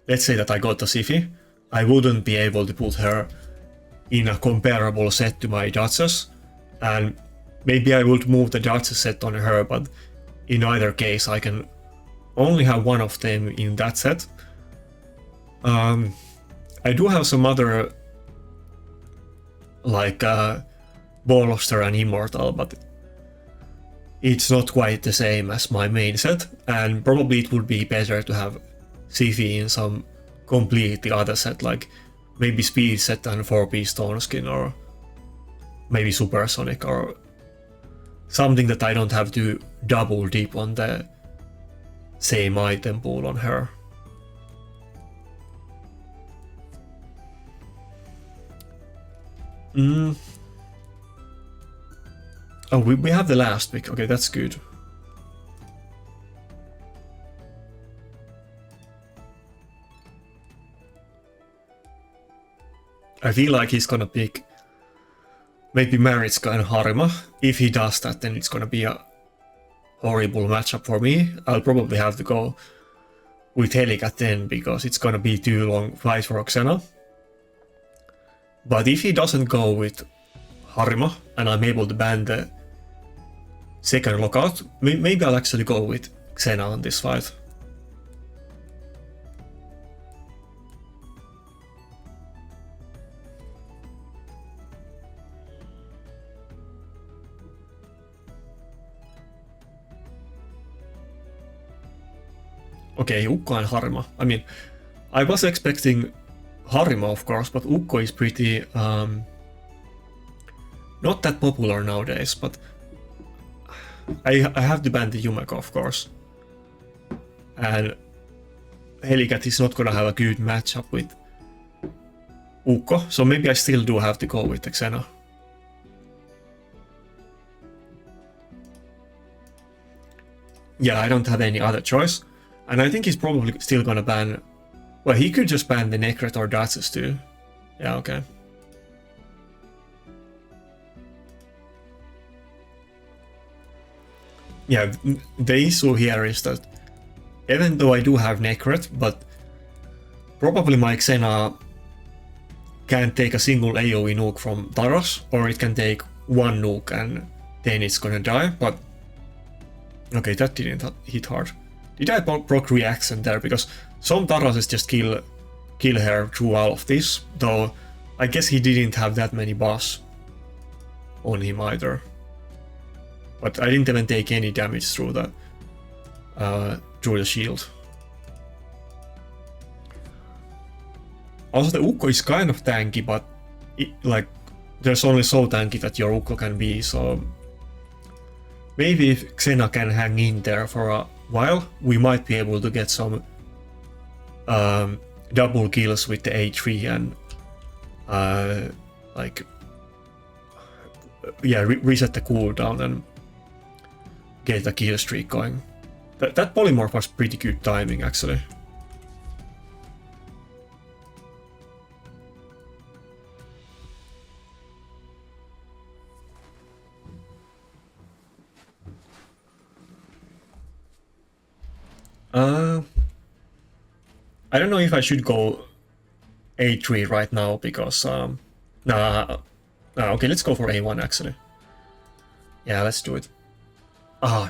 Let's say that I got a Siphis, I wouldn't be able to put her in a comparable set to my Duchess, and maybe I would move the Duchess set on her, but in either case I can only have one of them in that set. I do have some other like Bolster and Immortal, but it's not quite the same as my main set, and probably it would be better to have Siphis in some completely other set, like maybe Speed set and 4-piece Stone Skin, or maybe Supersonic, or something that I don't have to double deep on the same item pool on her. Oh, we have the last pick. Okay, that's good. I feel like he's gonna pick maybe Maritska and Harima. If he does that, then it's gonna be a horrible matchup for me. I'll probably have to go with Helicat then, because it's gonna be too long fight for Xena. But if he doesn't go with Harima and I'm able to ban the second lockout, maybe I'll actually go with Xena on this fight. Okay, Ukko and Harima. I mean, I was expecting Harima, of course, but Ukko is pretty not that popular nowadays, but I have to ban the Yumeko, of course. And Helicat is not gonna have a good matchup with Ukko, so maybe I still do have to go with the Xena. Yeah, I don't have any other choice. And I think he's probably still gonna ban. Well, he could just ban the Necret or Duchess too. Yeah, okay. Yeah, the issue here is that even though I do have Necret, but probably my Xena can't take a single AoE nuke from Taros, or it can take one nuke and then it's gonna die, but okay, that didn't hit hard. Did I proc reaction there? Because some Tarases just kill her through all of this, though I guess he didn't have that many buffs on him either. But I didn't even take any damage through the shield. Also, the Ukko is kind of tanky, but like there's only so tanky that your Ukko can be, so maybe if Xena can hang in there for a while, we might be able to get some double kills with the A3 and reset the cooldown and get the kill streak going. That polymorph was pretty good timing, actually. I don't know if I should go A3 right now, because okay, let's go for A1 actually. Yeah, let's do it.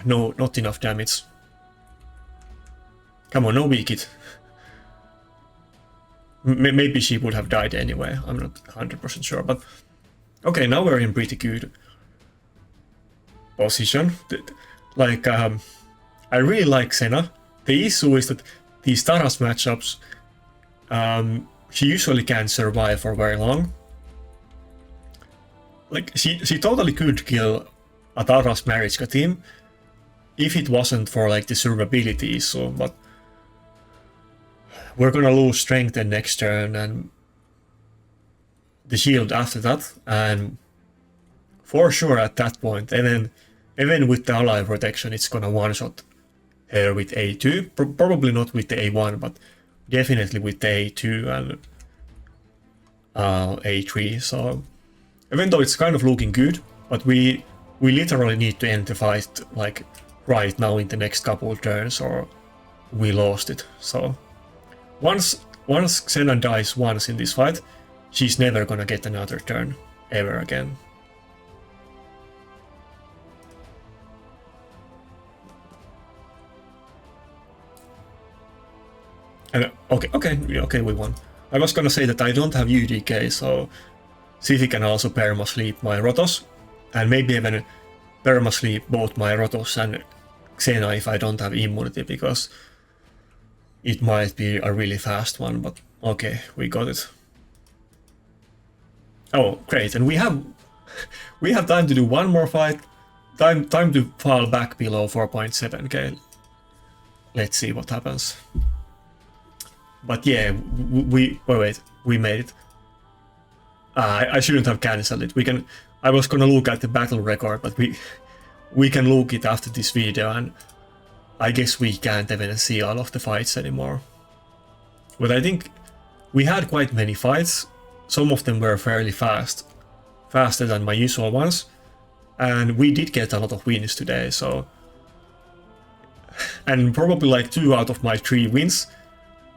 No, not enough damage. Come on, no weak it. Maybe she would have died anyway, I'm not 100% sure, but okay, now we're in pretty good position. Like, I really like Xena. The issue is that these Taras matchups, she usually can't survive for very long. Like, she totally could kill a Taras Marichka team if it wasn't for like the survivability issue, but we're gonna lose strength the next turn and the shield after that, and for sure at that point, even with the ally protection, it's gonna one-shot her with A2, probably not with the A1, but definitely with the A2 and A3. So even though it's kind of looking good, but we literally need to end the fight like right now in the next couple of turns, or we lost it. So once Xena dies once in this fight, she's never gonna get another turn ever again. And okay, we won. I was gonna say that I don't have UDK, so Siphis can also perma-sleep my Rotos, and maybe even perma-sleep both my Rotos and Xena if I don't have immunity, because it might be a really fast one, but okay, we got it. Oh, great, and we have time to do one more fight, time to fall back below 4.7k. Let's see what happens. But yeah, we made it. I shouldn't have cancelled it. I was gonna look at the battle record, but we can look it after this video, and I guess we can't even see all of the fights anymore. But I think we had quite many fights. Some of them were fairly fast, faster than my usual ones, and we did get a lot of wins today. So, and probably like 2 out of my 3 wins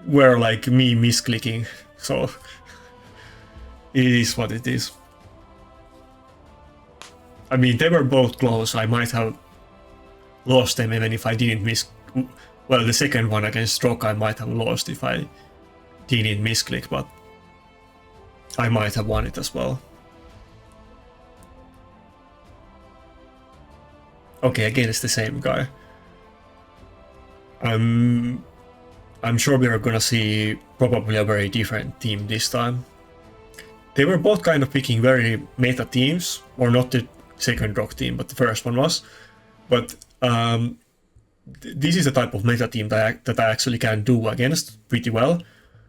were like me misclicking, so it is what it is. I mean, they were both close. I might have lost them even if I didn't well, the second one against Rock I might have lost if I didn't misclick, but I might have won it as well. Okay, again it's the same guy. I'm sure we are gonna see probably a very different team this time. They were both kind of picking very meta teams, or not the second Rock team, but the first one was. But this is the type of meta team that I actually can do against pretty well.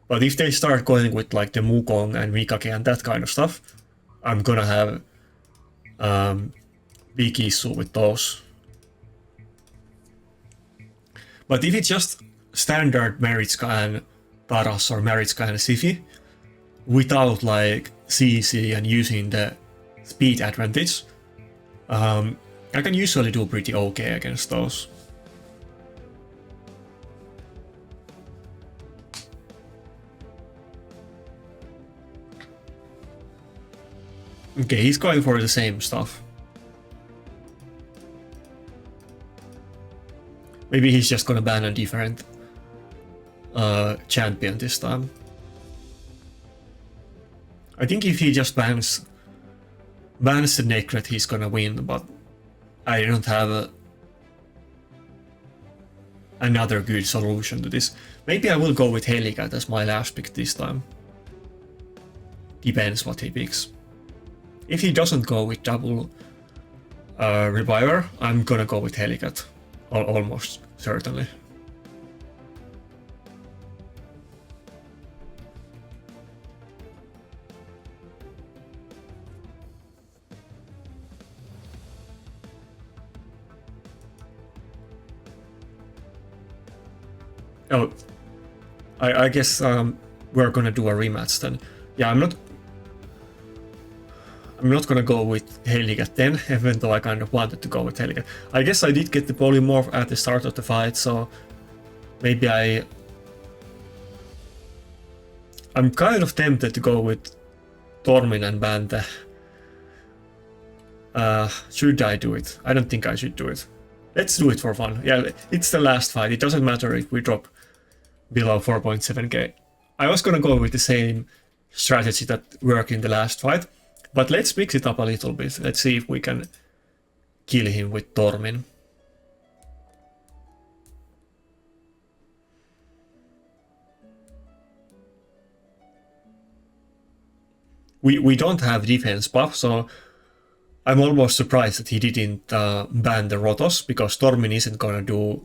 But if they start going with like the Mukong and Mikake and that kind of stuff, I'm gonna have big issue with those. But if it's just standard Marichka and Taras, or Marichka and Siphis, without like CC and using the speed advantage, I can usually do pretty okay against those. Okay, he's going for the same stuff. Maybe he's just gonna ban a different champion this time. I think if he just bans the Necret, he's gonna win, but I don't have another good solution to this. Maybe I will go with Helicat as my last pick this time. Depends what he picks. If he doesn't go with double Reviver, I'm gonna go with Helicat. Almost certainly. Oh, I guess we're gonna do a rematch then. Yeah, I'm not gonna go with Helicat then, even though I kind of wanted to go with Helicat. I guess I did get the polymorph at the start of the fight, so maybe I'm kind of tempted to go with Tormin and ban the... should I do it? I don't think I should do it. Let's do it for fun. Yeah, it's the last fight. It doesn't matter if we drop below 4.7k. I was gonna go with the same strategy that worked in the last fight, but let's mix it up a little bit. Let's see if we can kill him with Tormin. We don't have defense buff, so I'm almost surprised that he didn't ban the Rotos, because Tormin isn't gonna do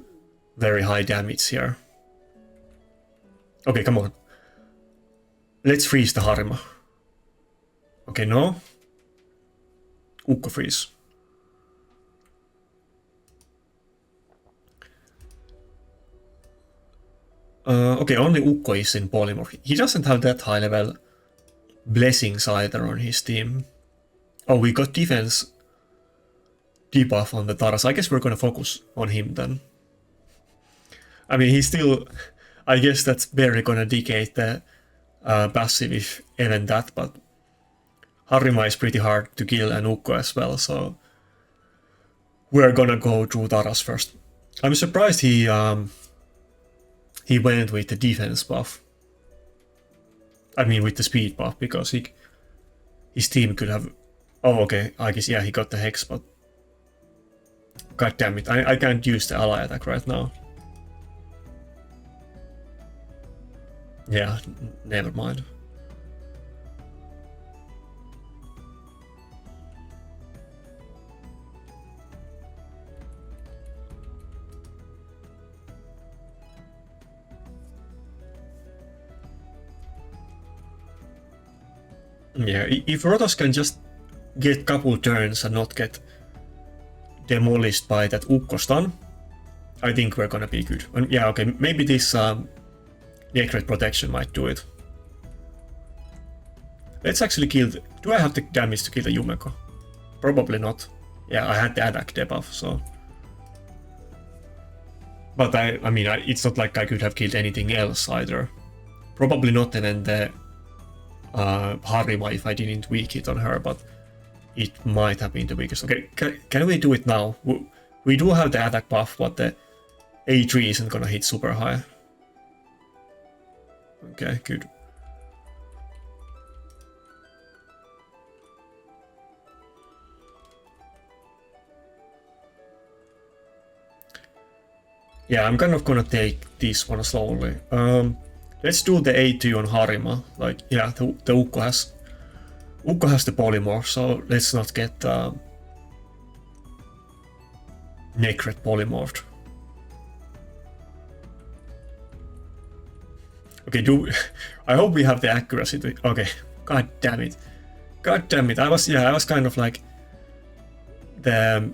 very high damage here. Okay, come on. Let's freeze the Harima. Okay, no. Ukko freeze. Okay, only Ukko is in polymorph. He doesn't have that high level blessings either on his team. Oh, we got defense debuff on the Taras. I guess we're gonna focus on him then. I mean, he's still... I guess that's barely gonna decay the passive if even that, but Harima is pretty hard to kill and Ukko as well, so we're gonna go through Taras first. I'm surprised he went with the defense buff. I mean with the speed buff, because his team could have... Oh, okay, I guess, yeah, he got the Hex, but... God damn it, I can't use the ally attack right now. Yeah, never mind. Yeah, if Rotos can just get couple turns and not get demolished by that Ukko stun, I think we're gonna be good. And yeah, okay, maybe this Necret protection might do it. Let's actually kill... Do I have the damage to kill the Yumeko? Probably not. Yeah, I had the attack debuff, so... But I mean, it's not like I could have killed anything else either. Probably not even the Harima if I didn't weak it on her, but it might have been the weakest. Okay, can we do it now? We do have the attack buff, but the A3 isn't gonna hit super high. Okay, good. Yeah, I'm kind of gonna take this one slowly. Let's do the A2 on Harima. Like, yeah, the Ukko has the polymorph, so let's not get Necret polymorphed. Okay, I hope we have the accuracy to... Okay, god damn it. God damn it. I was kind of like... The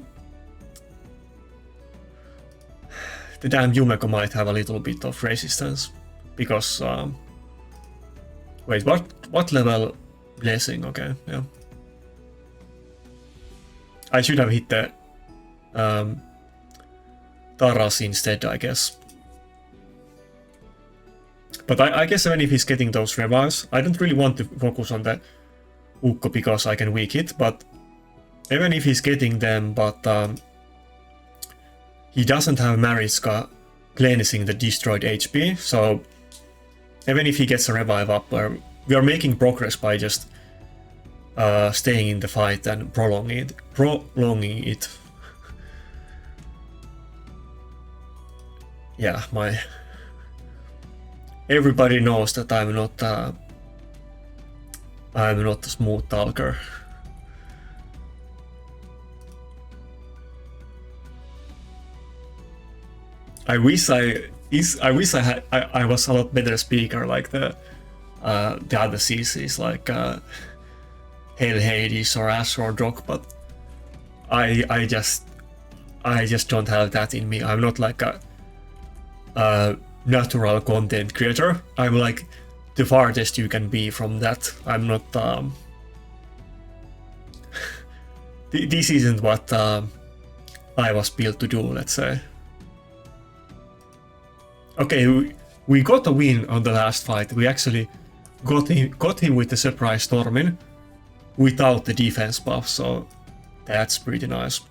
damn Yumeko might have a little bit of resistance. Because... wait, what level blessing? Okay, yeah. I should have hit the... Taras instead, I guess. But I guess even if he's getting those revives, I don't really want to focus on the Ukko because I can weak it, but even if he's getting them, but he doesn't have Mariska cleansing the destroyed HP, so even if he gets a revive up, we are making progress by just staying in the fight and prolonging it. Yeah, everybody knows that I'm not a smooth talker. I wish I was a lot better speaker like the other CCs like Hell Hades or Ash or Drock, but I just don't have that in me. I'm not like a natural content creator. I'm like the farthest you can be from that. I'm not this isn't what I was built to do, let's say. Okay, we got a win on the last fight. We actually got him with the surprise storming without the defense buff, so that's pretty nice.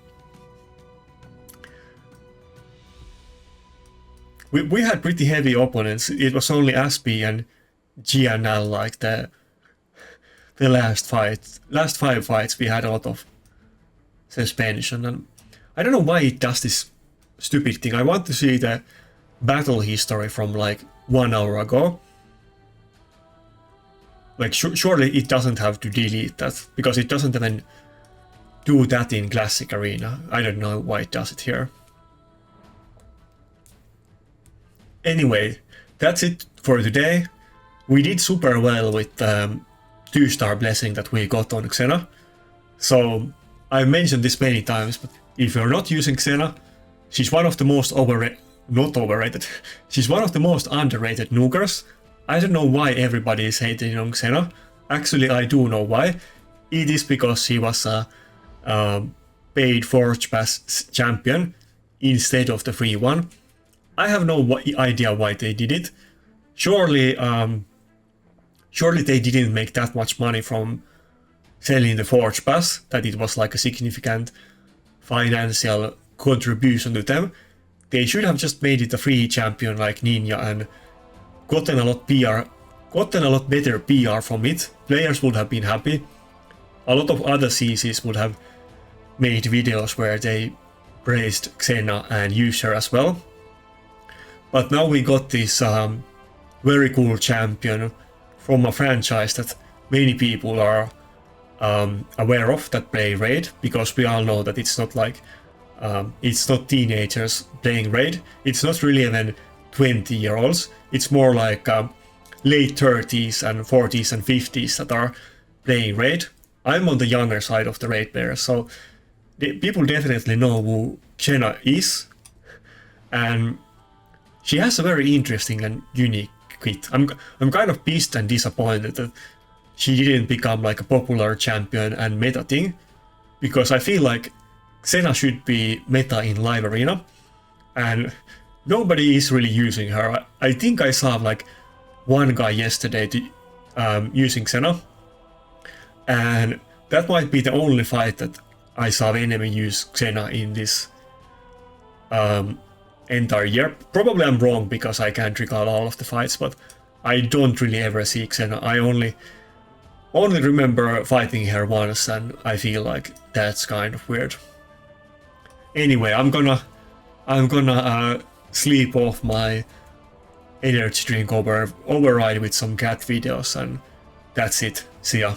We had pretty heavy opponents. It was only Aspie and GNL like the last fight. Last 5 fights we had a lot of suspension, and I don't know why it does this stupid thing. I want to see the battle history from like 1 hour ago. Like surely it doesn't have to delete that, because it doesn't even do that in Classic Arena. I don't know why it does it here. Anyway, that's it for today. We did super well with 2-star blessing that we got on Xena. So I've mentioned this many times, but if you're not using Xena, she's one of the most she's one of the most underrated nukers. I don't know why everybody is hating on Xena. Actually, I do know why. It is because she was a paid Forge Pass champion instead of the free one. I have no idea why they did it. Surely they didn't make that much money from selling the Forge Pass, that it was like a significant financial contribution to them. They should have just made it a free champion like Ninja and gotten a lot better PR from it. Players would have been happy. A lot of other CCs would have made videos where they praised Xena and used her as well. But now we got this very cool champion from a franchise that many people are aware of that play Raid, because we all know that it's not like it's not teenagers playing Raid. It's not really even 20-year-olds. It's more like late 30s and 40s and 50s that are playing Raid. I'm on the younger side of the Raid players, so people definitely know who Xena is, and she has a very interesting and unique kit. I'm kind of pissed and disappointed that she didn't become like a popular champion and meta thing, because I feel like Xena should be meta in live arena, and nobody is really using her. I think I saw like one guy yesterday using Xena, and that might be the only fight that I saw enemy use Xena in this entire year. Probably I'm wrong because I can't recall all of the fights, but I don't really ever see Xena. I only remember fighting her once, and I feel like that's kind of weird. Anyway, I'm gonna sleep off my energy drink override with some cat videos, and that's it. See ya.